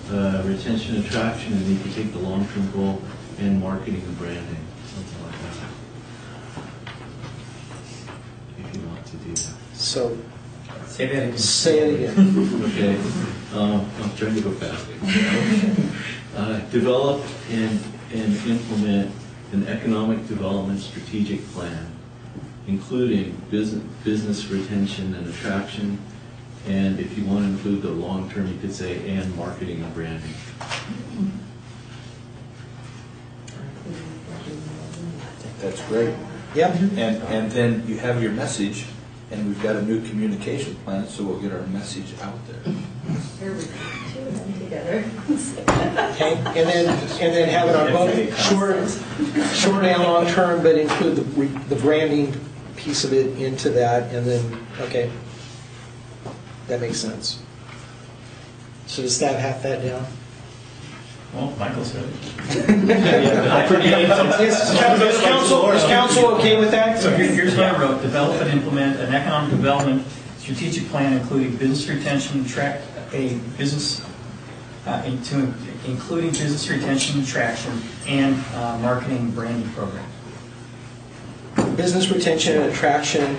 retention, attraction, and you could take the long-term goal and marketing and branding, something like that. If you want to do that. So, Say that again. say it again. Okay, I'm trying to go fast. Develop and implement an economic development strategic plan, including business retention and attraction, and if you want to include the long term, you could say, and marketing and branding. That's great. Yep. And then you have your message, and we've got a new communication plan, so we'll get our message out there. Here we go. Two of them together. Okay, and then have it on both short and long term, but include the branding piece of it into that, and then, okay, that makes sense. So does staff have that down? Well, Michael said it. Is council okay with that? So here's what I wrote. Develop and implement an economic development strategic plan including business retention, including business retention and attraction, and marketing and branding program. Business retention and attraction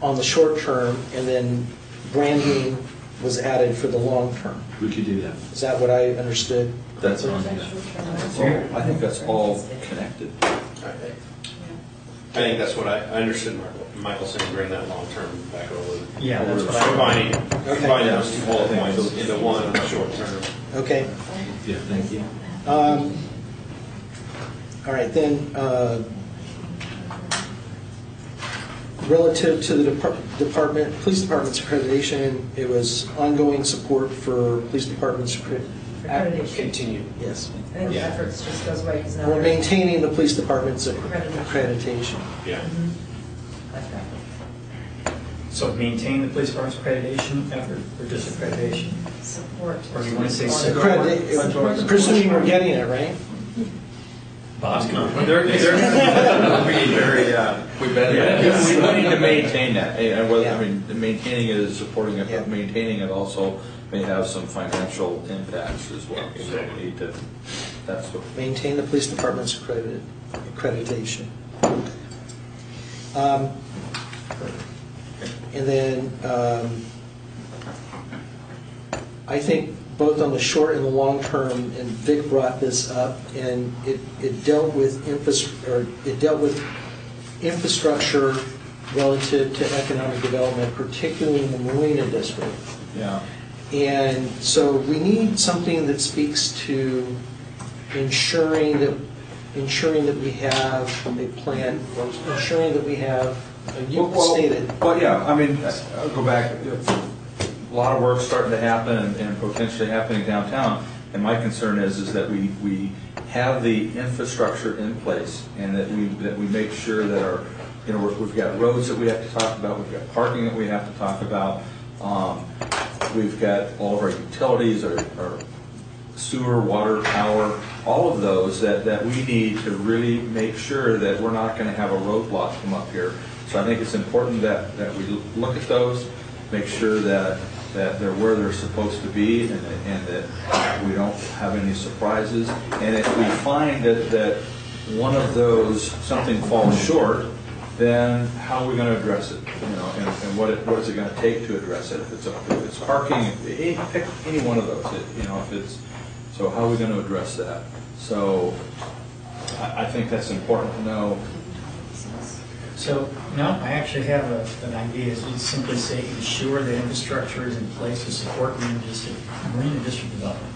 on the short term, and then branding was added for the long term. We could do that. Is that what I understood? That's on. I think that's all connected. think that's what I understood Michael saying, bring that long-term back over. Yeah, that's what I- Combining Okay. those two bullet points into one short-term. Okay. Yeah, thank you. All right, then, relative to the police department's accreditation, it was ongoing support for police department's Accreditation. Continue, yes. I think the efforts just goes right, because now We're we're maintaining the police department's Accreditation. accreditation. Yeah. like that. So maintain the police department's accreditation effort, or just accreditation? Support. Or do you want to say support? Presuming we're getting it, right? Bob's coming. We need to maintain that. And whether, I mean, maintaining it is supporting it, but maintaining it also may have some financial impacts as well. So we need to, that's what. Maintain the police department's accreditation. And then I think both on the short and the long term, and Vic brought this up, and it dealt with infrastructure relative to economic development, particularly in the Marina District. Yeah. And so we need something that speaks to ensuring that we have a plan, ensuring that we have, you stated. Well, yeah, I mean, I'll go back. A lot of work starting to happen and potentially happening downtown. And my concern is that we have the infrastructure in place, and that we make sure that our, we've got roads that we have to talk about, we've got parking that we have to talk about, we've got all of our utilities, our sewer, water, power, all of those that we need to really make sure that we're not going to have a roadblock come up here. So I think it's important that we look at those, make sure that they're where they're supposed to be, and that we don't have any surprises. And if we find that one of those, something falls short, then how are we going to address it? And what is it going to take to address it? If it's parking, pick any one of those. If it's, so how are we going to address that? So I think that's important to know. So, no, I actually have an idea. Is you simply say ensure that infrastructure is in place to support marina district development.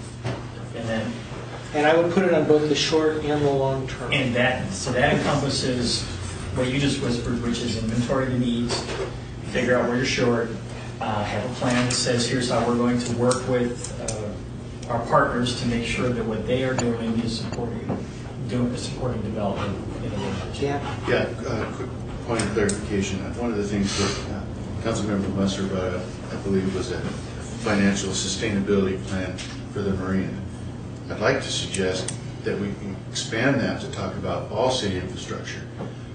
And I would put it on both the short and the long term. And that encompasses what you just whispered, which is inventory the needs, figure out where you're short, have a plan that says here's how we're going to work with our partners to make sure that what they are doing is supporting development in the district. Yeah, quick point of clarification. One of the things that Councilmember Musser brought up, I believe, was a financial sustainability plan for the marina. I'd like to suggest that we can expand that to talk about all city infrastructure,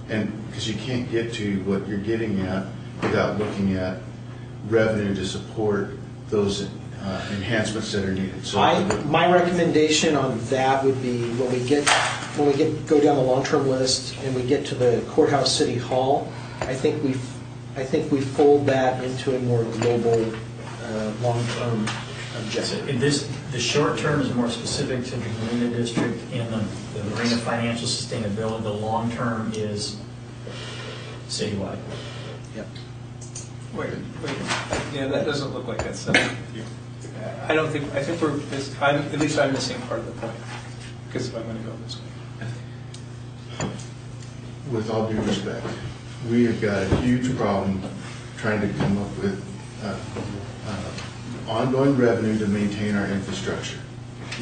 and because you can't get to what you're getting at without looking at revenue to support those enhancements that are needed. So my recommendation on that would be when we go down the long-term list and we get to the courthouse city hall, I think we fold that into a more global long-term objective. The short term is more specific to the marina district and the marina financial sustainability. The long term is citywide. Yep. Wait. Yeah, that doesn't look like that's I think we're, at least I'm missing part of the point, because if I'm going to go this way. With all due respect, we have got a huge problem trying to come up with ongoing revenue to maintain our infrastructure,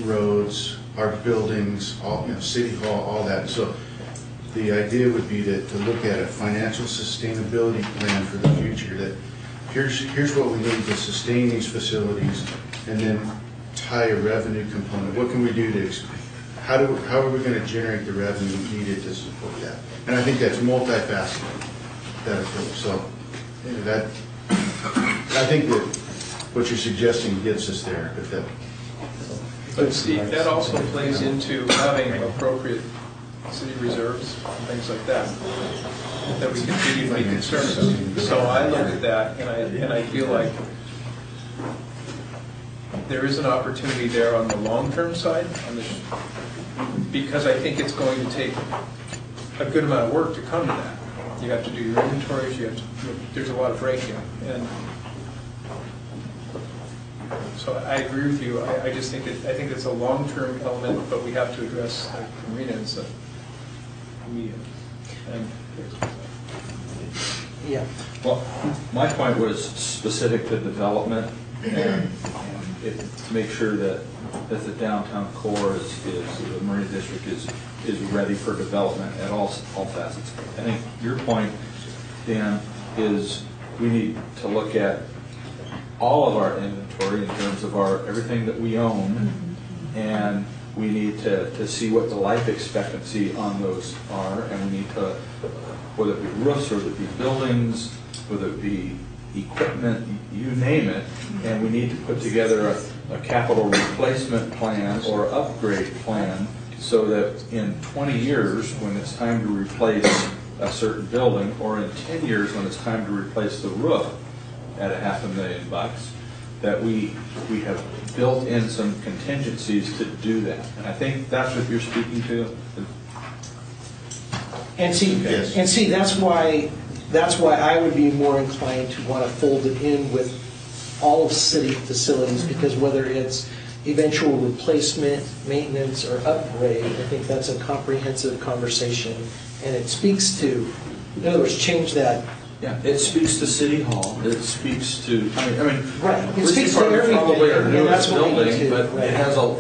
roads, our buildings, all, city hall, all that. So the idea would be to look at a financial sustainability plan for the future, that here's what we need to sustain these facilities, and then tie a revenue component. What can we do to, how are we going to generate the revenue needed to support that? And I think that's multifaceted, that approach. So that, I think that what you're suggesting gets us there. But Steve, that also plays into having appropriate city reserves and things like that we continue to be concerned about. So I look at that and I feel like there is an opportunity there on the long-term side, because I think it's going to take a good amount of work to come to that. You have to do your inventories, there's a lot of break-in. And so I agree with you. I just think I think it's a long-term element, but we have to address the marina as immediate. And Yeah. Well, my point was specific to development and to make sure that the downtown core the Marina District is ready for development at all facets. I think your point, Dan, is we need to look at all of our inventory in terms of everything that we own, and we need to see what the life expectancy on those are, and we need to, whether it be roofs, or whether it be buildings, whether it be equipment, you name it, and we need to put together a capital replacement plan or upgrade plan so that in 20 years, when it's time to replace a certain building, or in 10 years when it's time to replace the roof at $500,000, that we have built in some contingencies to do that. And I think that's what you're speaking to. And see, that's why I would be more inclined to want to fold it in with all of city facilities, because whether it's eventual replacement, maintenance, or upgrade, I think that's a comprehensive conversation, and it speaks to, in other words, change that. Yeah, it speaks to City Hall. It speaks to, I mean, right. It Police speaks to Department's everything, probably our and newest that's what we need building, to, but right.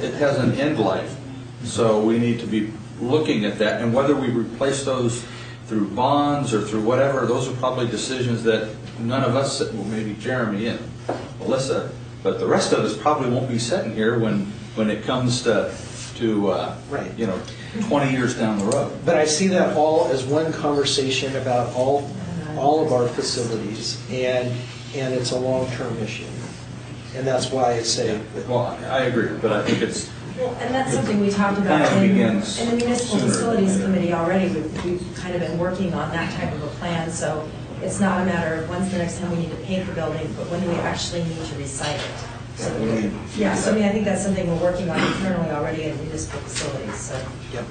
it has an end life. So we need to be looking at that, and whether we replace those through bonds or through whatever, those are probably decisions that none of us, well, maybe Jeremy and Melissa, but the rest of us probably won't be sitting here when it comes to right. 20 years down the road. But I see that all as one conversation about all of our facilities, and it's a long-term issue, and that's why I say. Well, I agree, but I think it's. Well, and that's something we talked about in the Municipal Facilities Committee already. We've kind of been working on that type of a plan, so it's not a matter of when's the next time we need to paint the building, but when do we actually need to recite it. So, so I mean, I think that's something we're working on internally already in municipal facilities. So. Yep.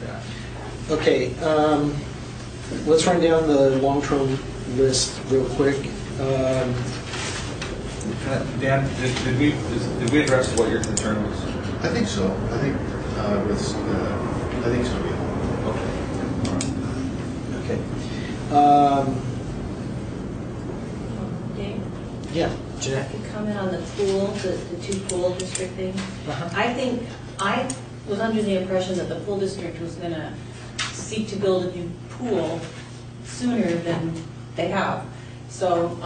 Okay, let's run down the long-term list real quick. Dan, did we address what your concern was? I think so. I think so. Yeah. Okay. Dave? Yeah, Jeanette. To comment on the pool, the two pool district thing. I was under the impression that the pool district was going to seek to build a new pool sooner than they have. So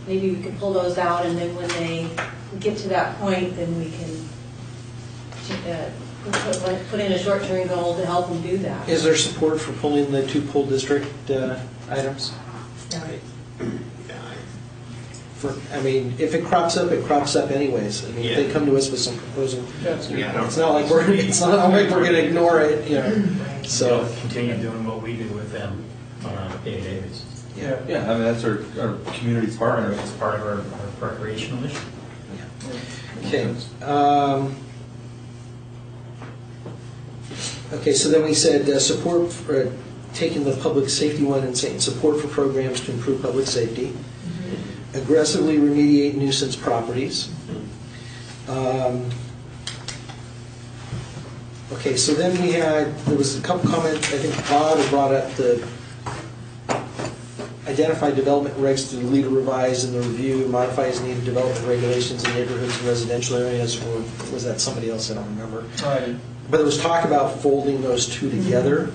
maybe we could pull those out, and then when they get to that point, then we can put in a short-term goal to help them do that. Is there support for pulling the two pool district items? I mean, if it crops up, it crops up anyways. I mean, if they come to us with some proposal, it's not like we're going to ignore it, So we'll continue doing what we do with them on a day-to-day basis. Yeah, I mean, that's our community partner. It's part of our recreational issue. Okay. Okay, so then we said support for taking the public safety one and saying support for programs to improve public safety. Aggressively remediate nuisance properties. Okay, so then there was a couple comments. I think Bob had brought up the identify development regs to delete or revise in the review and modify as needed development regulations in neighborhoods and residential areas, or was that somebody else? I don't remember. Right. But there was talk about folding those two together.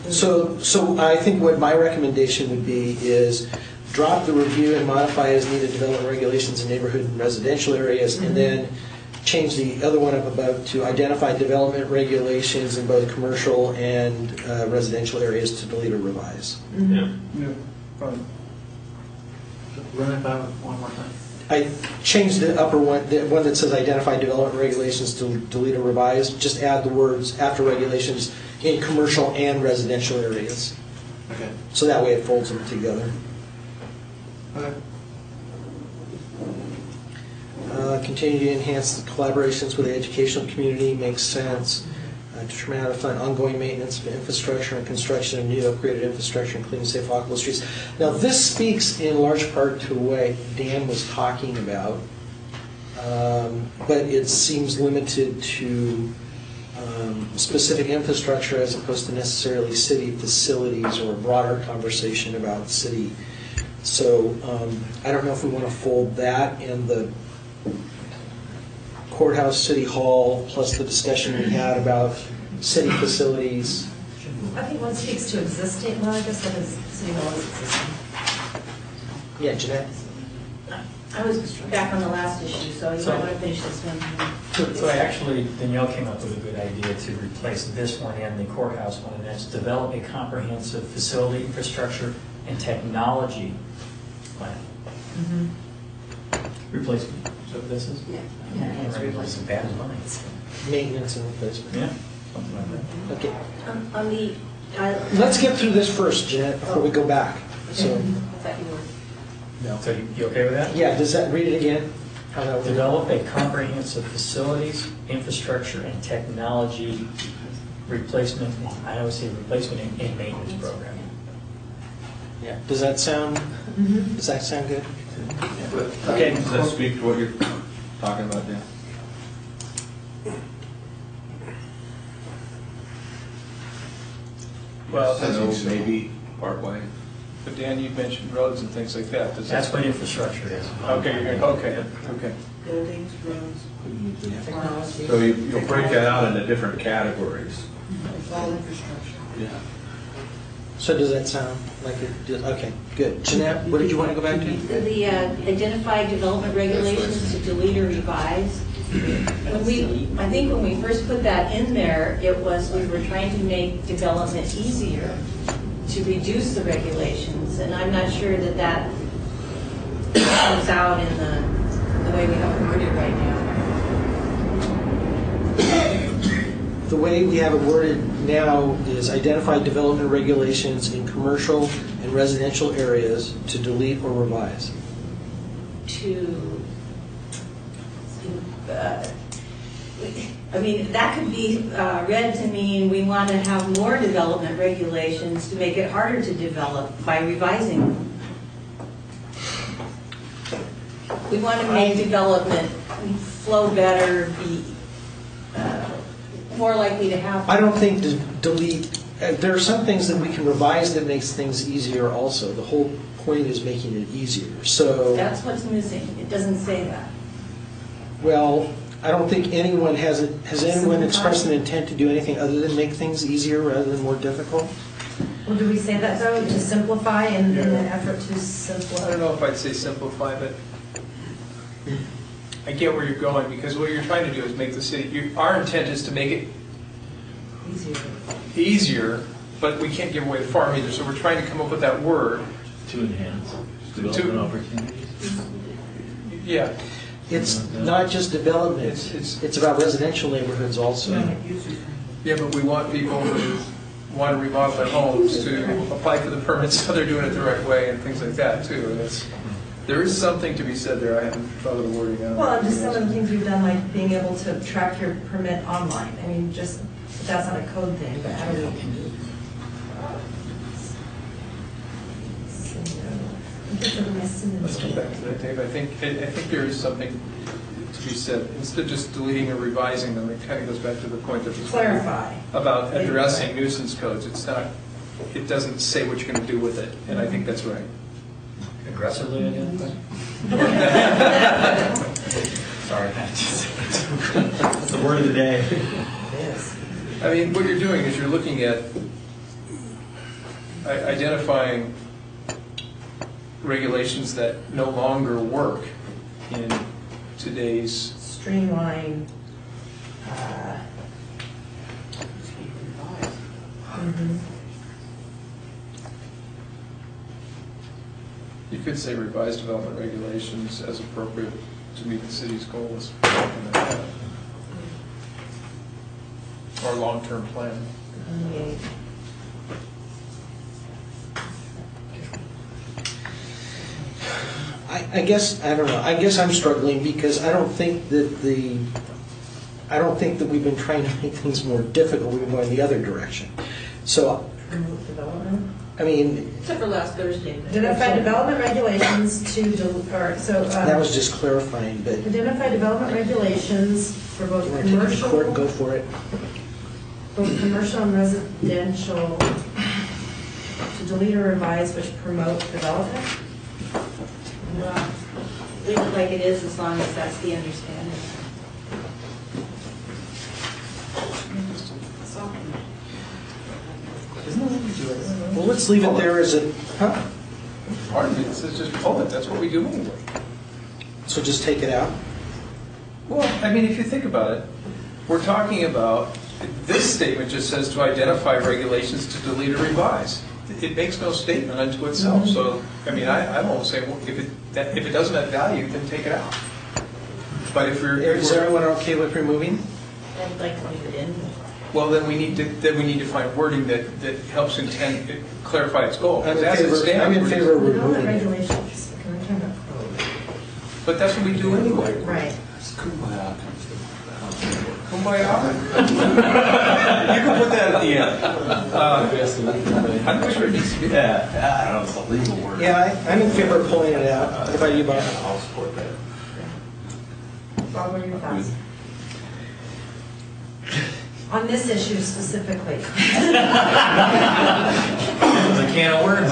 So I think what my recommendation would be is drop the review and modify as needed development regulations in neighborhood and residential areas, and then change the other one up above to identify development regulations in both commercial and residential areas to delete or revise. Yeah. Fine. Run it by one more time. I changed the upper one, the one that says identify development regulations to delete or revise. Just add the words after regulations in commercial and residential areas. Okay. So that way it folds them together. Okay. Continue to enhance the collaborations with the educational community, makes sense. Determine how to fund ongoing maintenance of infrastructure and construction of new upgraded infrastructure, including safe walkable streets. Now, this speaks in large part to what Dan was talking about, but it seems limited to specific infrastructure as opposed to necessarily city facilities or a broader conversation about city. So I don't know if we want to fold that in the courthouse, city hall, plus the discussion we had about city facilities. I think one speaks to existing, well, I guess that is, city hall is existing. Yeah, Jeanette? I was back on the last issue, so you might want to finish this one. So actually, Danielle came up with a good idea to replace this one and the courthouse one, and that's develop a comprehensive facility, infrastructure, and technology plan. Replacement. So this is? Yeah, It's replacing bad as money. Maintenance and replacement. Yeah, something like that. Okay. On the, Let's get through this first, Jeanette, before we go back. So, I thought you were. no. So you okay with that? Yeah, does that, read it again? How that works? Develop a comprehensive facilities, infrastructure, and technology replacement, I always say replacement and maintenance program. Yeah. Does that sound good? Okay. Does that speak to what you're talking about, Dan? Well, I know maybe Parkway. but Dan, you mentioned roads and things like that. Does That's that- what infrastructure is. Okay, okay. Buildings, roads, technology. So you'll break that out into different categories. It's all infrastructure. Yeah. So does that sound like it? Okay, good. Jeanette, what did you want to go back to? The identified development regulations to delete or revise. I think when we first put that in there, it was, we were trying to make development easier to reduce the regulations, and I'm not sure that that comes out in the way we have it worded right now. The way we have it worded now is identify development regulations in commercial and residential areas to delete or revise. I mean, that could be read to mean we want to have more development regulations to make it harder to develop by revising them. We want to make development flow better, be more likely to happen. I don't think to delete, there are some things that we can revise that makes things easier also. The whole point is making it easier. So, That's what's missing. It doesn't say that. well, I don't think anyone has anyone expressed an intent to do anything other than make things easier rather than more difficult? Well, do we say that though, to simplify in the effort to I simplify? don't know if I'd say simplify, but I get where you're going, because what you're trying to do is make the city, our intent is to make it easier, but we can't give away the farm either, so we're trying to come up with that word. To enhance development opportunities. Yeah. It's not just development, it's about residential neighborhoods also. Yeah, but we want people who want to remodel their homes to apply for the permits so they're doing it the right way and things like that too. And there is something to be said there. I haven't thought of the wording out. Well, just some of the things we've done, like being able to track your permit online. I mean, just, that's not a code thing, but how do we? Let's come back to that, Dave. I think there is something to be said. Instead of just deleting or revising them, it kind of goes back to the point that was Clarify. about addressing nuisance codes. It's not, it doesn't say what you're going to do with it, and I think that's right. Aggressively identify? Sorry. That's the word of the day. Yes. I mean, what you're doing is you're looking at identifying regulations that no longer work in today's... Streamline. You could say revised development regulations as appropriate to meet the city's goals. Or long-term plan. I guess, I don't know, I guess I'm struggling because I don't think that we've been trying to make things more difficult, we've been going the other direction. So, Promote development. I mean, Except for last Thursday. Identify development regulations to, that was just clarifying, but identify development regulations for both you want to take it to court and go commercial, for it? both commercial and residential, to delete or revise which promote development. Well, leave it like it is as long as that's the understanding. Well, let's leave it there as a, huh? Pardon me, this is just pull it, that's what we do anyway. So just take it out? Well, I mean, if you think about it, we're talking about, this statement just says to identify regulations to delete or revise. It makes no statement unto itself, so, I mean, I'm almost saying, well, if it doesn't have value, then take it out. But if we're... Is everyone okay with removing? I'd like to leave it in. Well, then we need to find wording that helps clarify its goal. I'm in As it favor, stands, I'm in we're just- favor of Development removing it. regulations. Can we turn that code? But that's what we do anyway. Right. Kumbaya. You can put that at the end. I'm not sure it needs to be. Yeah, I don't know, it's a legal word. Yeah, I'm in favor of pulling it out. What about you, Bob? I'll support that. Bob, what are your thoughts? On this issue specifically. It's a can of worms.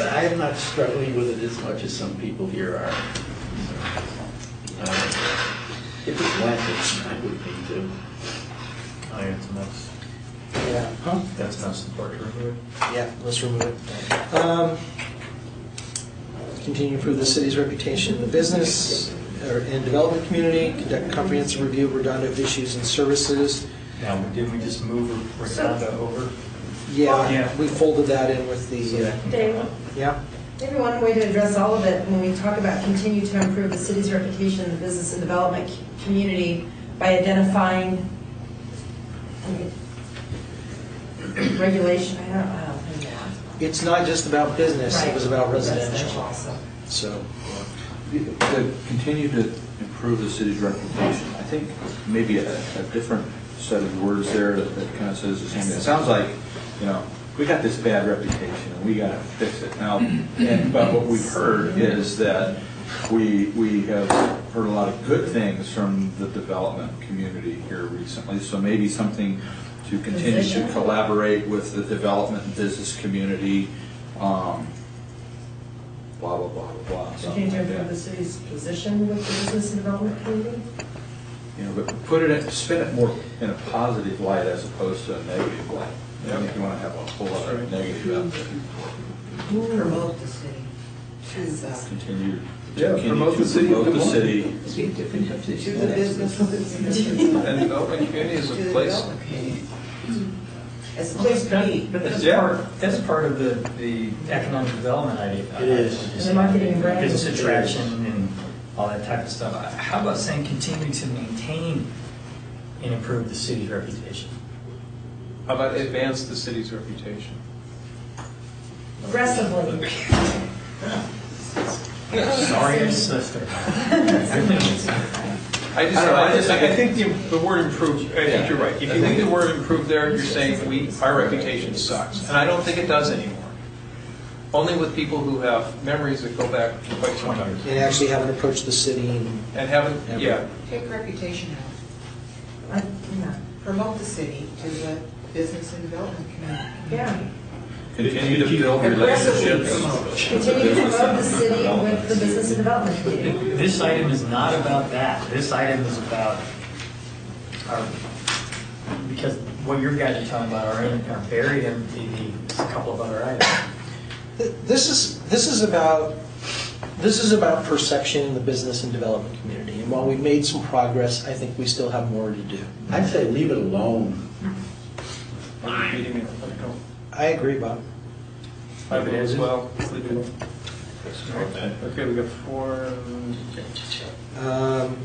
I'm not struggling with it as much as some people here are. If it's went, it's fine with me too. I think it's nuts. Yeah. Huh? That's not support to remove it. Yeah, let's remove it. Continue to improve the city's reputation in the business and development community, conduct a comprehensive review of redundant issues and services. Now, did we just move Redondo over? Yeah, we folded that in with the, Dave, yeah. maybe one way to address all of it, when we talk about continue to improve the city's reputation in the business and development community by identifying regulation, I don't think that. It's not just about business, it was about residential. also. So, To continue to improve the city's reputation, I think maybe a different set of words there that kind of says the same thing. It sounds like, we got this bad reputation and we got to fix it now. But what we've heard is that we have heard a lot of good things from the development community here recently. So maybe something to continue to collaborate with the development and business community. Blah blah blah blah blah. Continue to improve the city's position with the business and development community? But spin it more in a positive light as opposed to a negative light. I think you want to have a whole lot of negative out there. Promote the city. Continue promote the city. Promote the city. To the business. And development community is a place. It's a place to be. But Yeah. that's part of the economic development idea. It is. And the marketing and branding. Business attraction and all that type of stuff. How about saying continue to maintain and improve the city's reputation? How about advance the city's reputation? Aggressively. Sorry, sister. I think the word improve, I think you're right. If you think the word improve there, you're saying our reputation sucks. And I don't think it does anymore. Only with people who have memories that go back quite some time. and actually haven't approached the city And haven't, yeah. Take reputation out. Promote the city to the business and development community. Yeah. Continue to build Aggressively relationships. promote. Continue to promote the city with the business and development community. This item is not about that. This item is about because what your guys are talking about are buried in a couple of other items. This is about perception in the business and development community. And while we've made some progress, I think we still have more to do. I'd say leave it alone. I agree, Bob. I would as well. Okay, we got 4.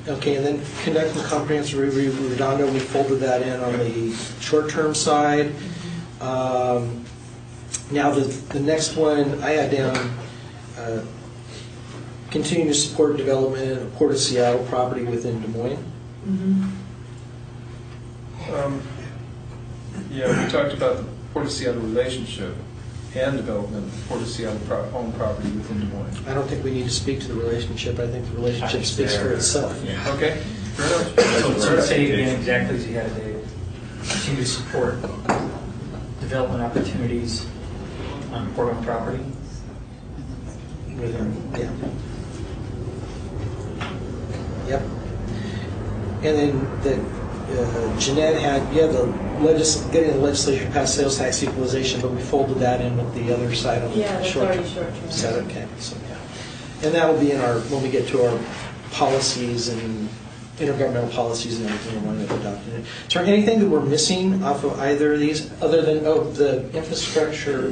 Okay, and then conducting comprehensive review of Redondo, we folded that in on the short-term side. Now, the next one I had down, continue to support development of Port of Seattle property within Des Moines. Yeah, we talked about the Port of Seattle relationship and development of Port of Seattle owned property within Des Moines. I don't think we need to speak to the relationship. I think the relationship speaks for itself. Okay, fair enough. So say again exactly as you had it, Dave. Continue to support development opportunities on port-owned property. Yeah. Yep. And then Jeanette had, getting the legislature passed sales tax equalization, but we folded that in with the other side on Yeah, the that's short already short-term. Set, okay, so yeah. And that'll be in our, when we get to our policies and intergovernmental policies and everything, we're going to adopt it. Is there anything that we're missing off of either of these, other than, the infrastructure,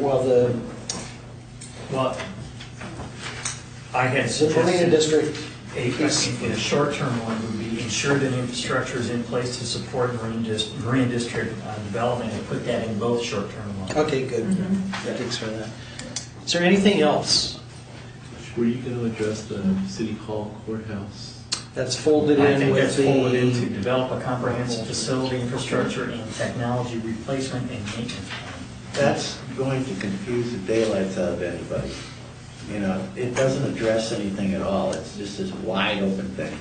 I had the suggested Marina District, in a short-term one would be ensure that infrastructure is in place to support Marine District development, and put that in both short-term ones. okay, good. Thanks for that. Is there anything else? Were you going to address the City Hall courthouse? That's folded I in think with that's the... folded in to develop a comprehensive facility infrastructure and technology replacement and maintenance plan. That's going to confuse the daylights out of anybody. You know, it doesn't address anything at all. It's just this wide open thing.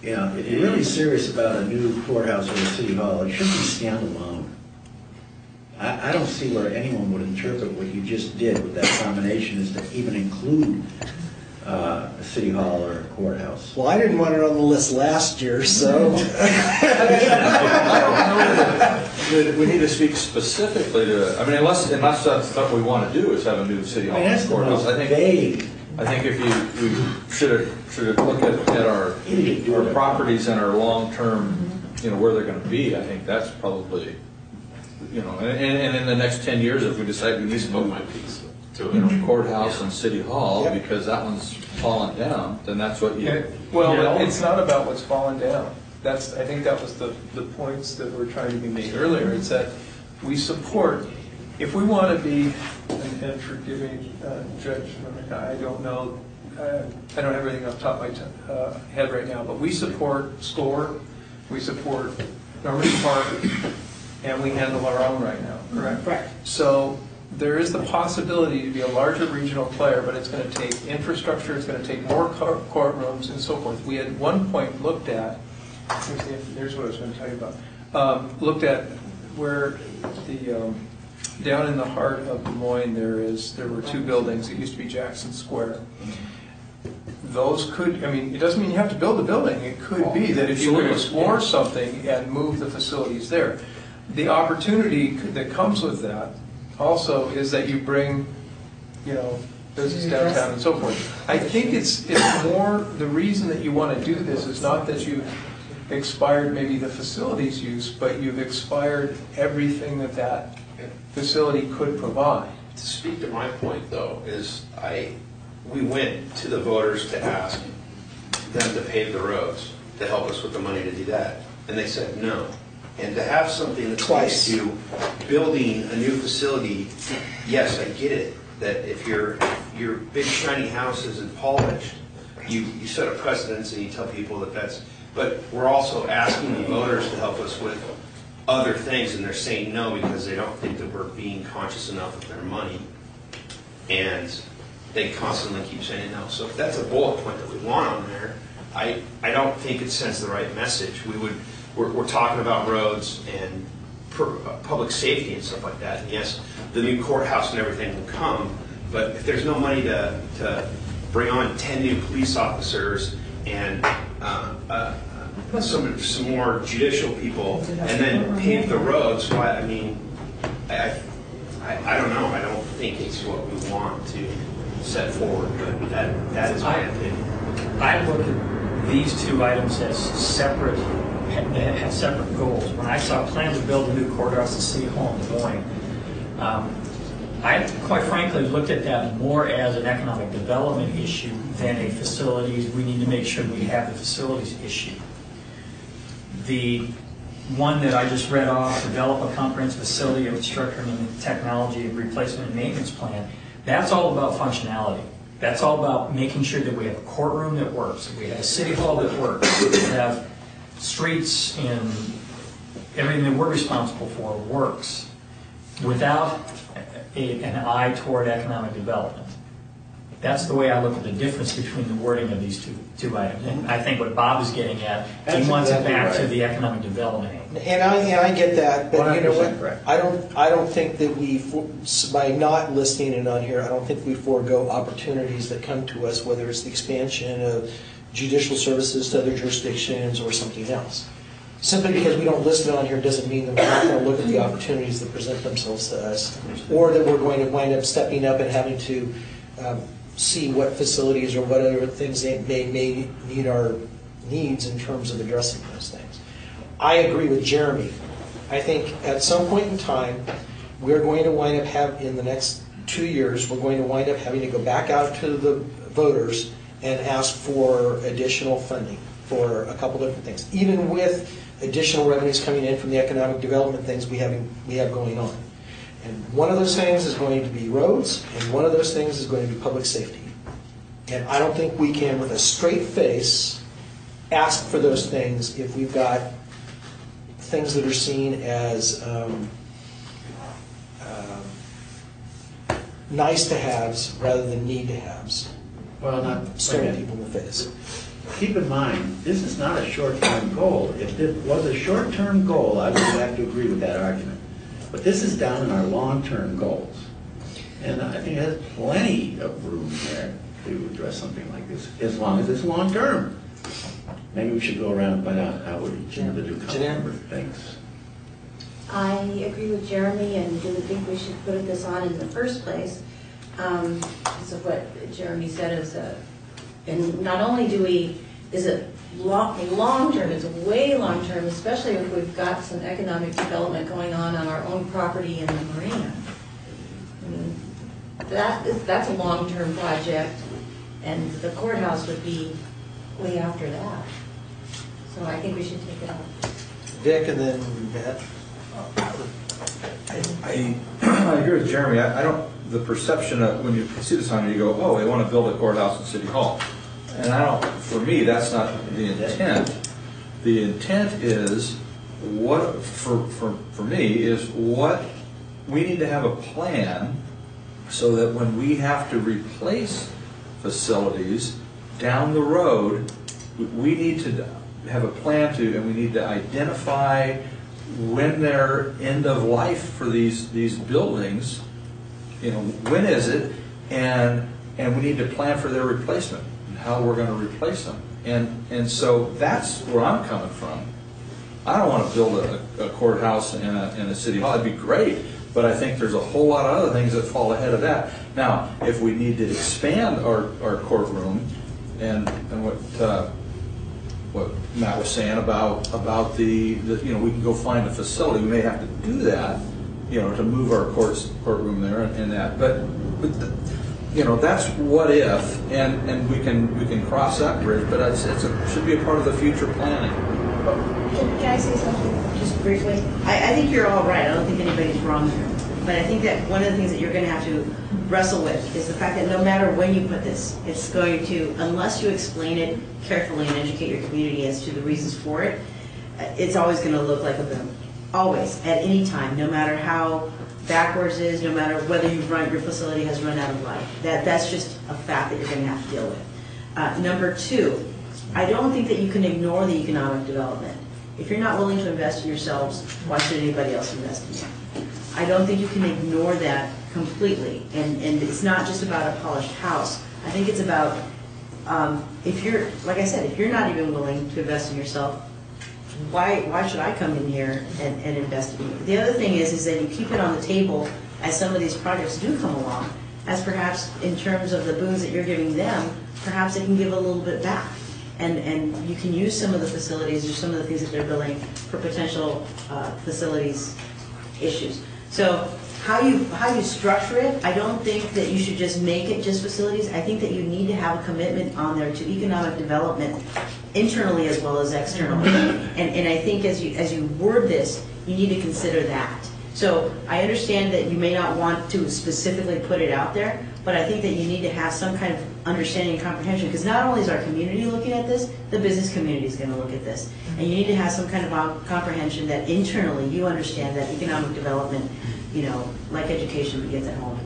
You know, if you're really serious about a new courthouse or a city hall, it should be standalone. I don't see where anyone would interpret what you just did with that combination is to even include a city hall or a courthouse. Well, I didn't want it on the list last year, so... I don't know that we need to speak specifically to, I mean, unless that's what we want to do is have a new city hall that's the courthouse. most vague. I think if we should look at our properties and our long-term, you know, where they're going to be, I think that's probably, you know, and in the next 10 years, if we decide we need to move courthouse and city hall, because that one's fallen down, then that's what you... Well, it's not about what's fallen down. I think that was the points that were trying to be made earlier. It's that we support, if we want to be, and forgive me, Judge, I don't know, I don't have everything off the top of my head right now, but we support SCORE, we support Normandy Park, and we handle our own right now, correct? Right. So there is the possibility to be a larger regional player, but it's going to take infrastructure, it's going to take more courtrooms and so forth. We had one point looked at, here's what I was going to tell you about, looked at where the, down in the heart of Des Moines there were two buildings. It used to be Jackson Square. Those could, I mean, it doesn't mean you have to build a building. It could be that if you could explore something and move the facilities there. The opportunity that comes with that also is that you bring, you know, business downtown and so forth. I think it's more, the reason that you want to do this is not that you've expired maybe the facilities use, but you've expired everything that facility could provide. To speak to my point, though, is we went to the voters to ask them to pave the roads to help us with the money to do that, and they said no. And to have something that speaks to building a new facility, yes, I get it. That if your big shiny house isn't polished, you set a precedence and you tell people that's. But we're also asking the voters to help us with other things, and they're saying no because they don't think that we're being conscious enough of their money, and they constantly keep saying no. So if that's a bullet point that we want on there, I don't think it sends the right message. We're talking about roads and public safety and stuff like that. And yes, the new courthouse and everything will come, but if there's no money to bring on 10 new police officers and some more judicial people, and then pave the roads, well, I mean, I don't know. I don't think it's what we want to set forward, but that is my opinion. I look at these two items as separate. That have separate goals. When I saw plans to build a new courthouse at City Hall in Des Moines, I quite frankly looked at that more as an economic development issue than a facilities. We need to make sure we have the facilities issue. The one that I just read off, develop a comprehensive facility infrastructure and technology and replacement and maintenance plan, that's all about functionality. That's all about making sure that we have a courtroom that works, we have a city hall that works, we have streets and everything that we're responsible for works without an eye toward economic development. That's the way I look at the difference between the wording of these two items. And I think what Bob is getting at, he wants it back to the economic development. And I get that, but you know 100% what? correct. I don't think that by not listing it on here, I don't think we forego opportunities that come to us, whether it's the expansion of judicial services to other jurisdictions or something else. Simply because we don't list it on here doesn't mean that we're not going to look at the opportunities that present themselves to us, or that we're going to wind up stepping up and having to see what facilities or what other things they may need our needs in terms of addressing those things. I agree with Jeremy. I think at some point in time, we're going to wind up in the next 2 years, we're going to wind up having to go back out to the voters and ask for additional funding for a couple different things, even with additional revenues coming in from the economic development things we have going on. And one of those things is going to be roads, and one of those things is going to be public safety. And I don't think we can, with a straight face, ask for those things if we've got things that are seen as nice to haves rather than need to haves. Well, not staring people in the face. Keep in mind, this is not a short-term goal. If it was a short-term goal, I would have to agree with that argument. But this is down in our long-term goals. And I think there's plenty of room there to address something like this, as long as it's long-term. Maybe we should go around and find out how each individual council member thinks. I agree with Jeremy and didn't think we should put this on in the first place. Because of what Jeremy said is and not only is it long-term, it's way long-term, especially if we've got some economic development going on our own property in the marina. I mean, that's a long-term project, and the courthouse would be way after that. So I think we should take it out. Vic and then Matt. I agree with Jeremy. I don't, the perception of when you see this on here, you go, oh, they want to build a courthouse at City Hall. And I don't, for me, that's not the intent. The intent is, what, for me, is what, we need to have a plan so that when we have to replace facilities down the road, we need to have a plan and we need to identify when they're end of life for these buildings, you know, when is it, and we need to plan for their replacement and how we're going to replace them. And so that's where I'm coming from. I don't want to build a courthouse in a city hall. It'd be great, but I think there's a whole lot of other things that fall ahead of that. Now, if we need to expand our courtroom, and what Matt was saying about the you know, we can go find a facility. We may have to do that, you know, to move our courtroom there and that. But you know, that's what if, and we can cross that bridge. But it should be a part of the future planning. Can I say something just briefly? I think you're all right. I don't think anybody's wrong here. But I think that one of the things that you're going to have to wrestle with is the fact that no matter when you put this, it's going to, unless you explain it carefully and educate your community as to the reasons for it, it's always going to look like a boom. Always, at any time, no matter how backwards it is, no matter whether your facility has run out of life. That's just a fact that you're going to have to deal with. Number two, I don't think that you can ignore the economic development. If you're not willing to invest in yourselves, why should anybody else invest in you? I don't think you can ignore that completely. And it's not just about a polished house. I think it's about, if you're, like I said, if you're not even willing to invest in yourself, why should I come in here and invest in you? The other thing is that you keep it on the table as some of these projects do come along, as perhaps in terms of the boons that you're giving them, perhaps they can give a little bit back. And you can use some of the facilities or some of the things that they're building for potential facilities issues. So how you structure it, I don't think that you should just make it just facilities. I think that you need to have a commitment on there to economic development internally as well as externally. And I think as you word this, you need to consider that. So I understand that you may not want to specifically put it out there, but I think that you need to have some kind of understanding and comprehension, because not only is our community looking at this, the business community is going to look at this. And you need to have some kind of comprehension that internally you understand that economic development, like education, begins at home.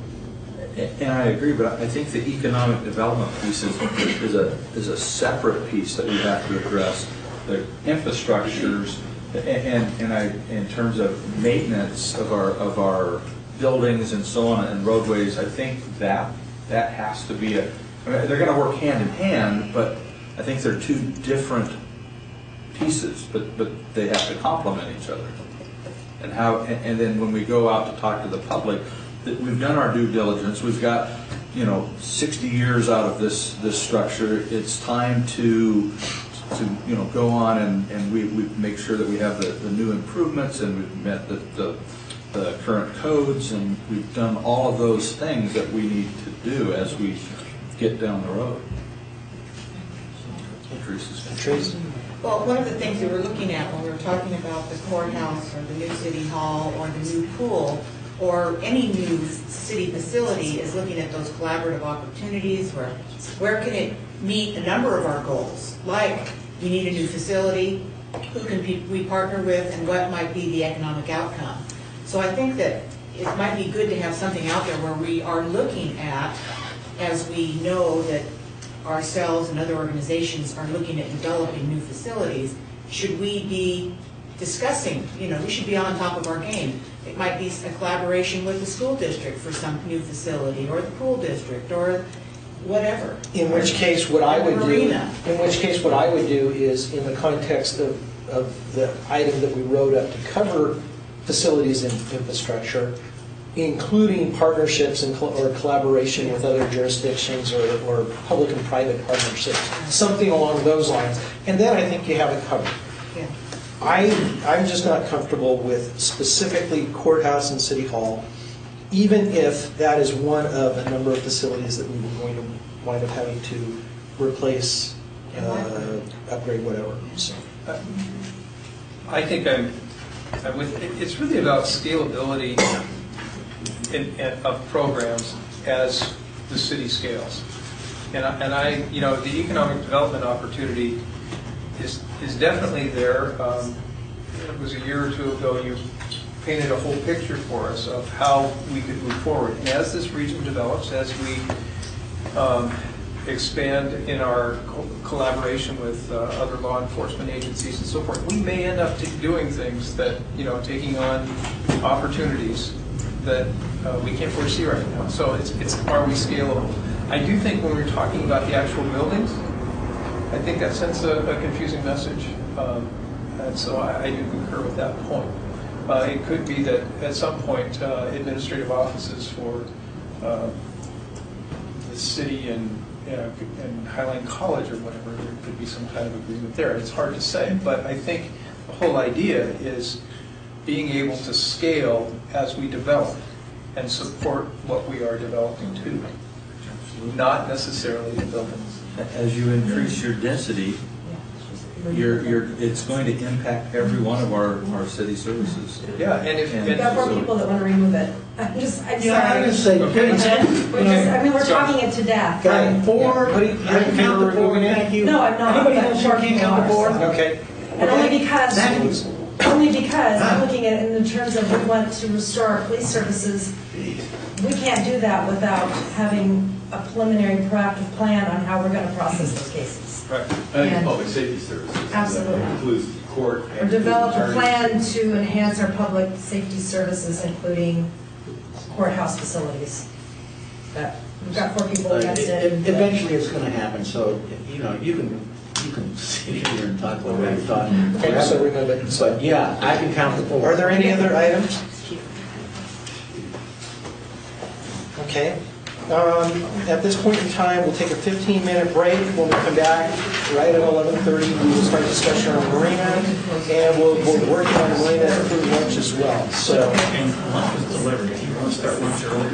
And I agree, but I think the economic development piece is a separate piece that we have to address. The infrastructures in terms of maintenance of our buildings and so on and roadways, I think that has to be they're going to work hand in hand, but I think they're two different pieces, but they have to complement each other. And then when we go out to talk to the public, that we've done our due diligence. We've got 60 years out of this structure. It's time to go on and we make sure that we have the new improvements, and we've met the current codes, and we've done all of those things that we need to do as we get down the road. Tracy? Well, one of the things we were looking at when we were talking about the courthouse or the new city hall or the new pool or any new city facility is looking at those collaborative opportunities where can it meet a number of our goals, like we need a new facility, who can we partner with, and what might be the economic outcome. So I think that it might be good to have something out there where we are looking at, as we know that ourselves and other organizations are looking at developing new facilities, should we be discussing, we should be on top of our game. It might be a collaboration with the school district for some new facility, or the pool district, or whatever. In which case, what I would do is, in the context of the item that we wrote up to cover facilities and infrastructure, including partnerships or collaboration with other jurisdictions or public and private partnerships, something along those lines. And then I think you have it covered. Yeah. I'm just not comfortable with specifically courthouse and city hall, even if that is one of a number of facilities that we were going to wind up having to replace, upgrade, whatever. So. I think I'm with, it's really about scalability of programs as the city scales. And the economic development opportunity is definitely there. It was a year or two ago you painted a whole picture for us of how we could move forward. And as this region develops, as we expand in our collaboration with other law enforcement agencies and so forth, we may end up doing things that, taking on opportunities that we can't foresee right now. So it's are we scalable? I do think when we're talking about the actual buildings, I think that sends a confusing message. And so I do concur with that point. It could be that at some point administrative offices for the city and Highline College or whatever, there could be some kind of agreement there. It's hard to say, but I think the whole idea is being able to scale as we develop and support what we are developing too, not necessarily the buildings. As you increase your density, it's going to impact every one of our city services. Yeah, and if We've got more people that want to remove it. I'm sorry. I'm going to say, we're talking it to death. Got four. I can count the four. Thank you. No, I'm not. Anybody else here can't count the four? Okay. And only because I'm looking at it in the terms of we want to restore our police services. We can't do that without having a preliminary proactive plan on how we're going to process those cases. Right. I think it's public safety services. Absolutely. That includes court. Or develop a plan to enhance our public safety services, including courthouse facilities. But we've got 4 people against it. Eventually it's going to happen, so, you can sit here and talk the way you're talking. Okay, so remove it. But yeah, I can count the 4. Are there any other items? Okay. At this point in time, we'll take a 15-minute break. When we come back, right at 11:30, we will start discussion on Marina, and we'll work on Marina through lunch as well. So. And lunch was delivered. If you want to start lunch early.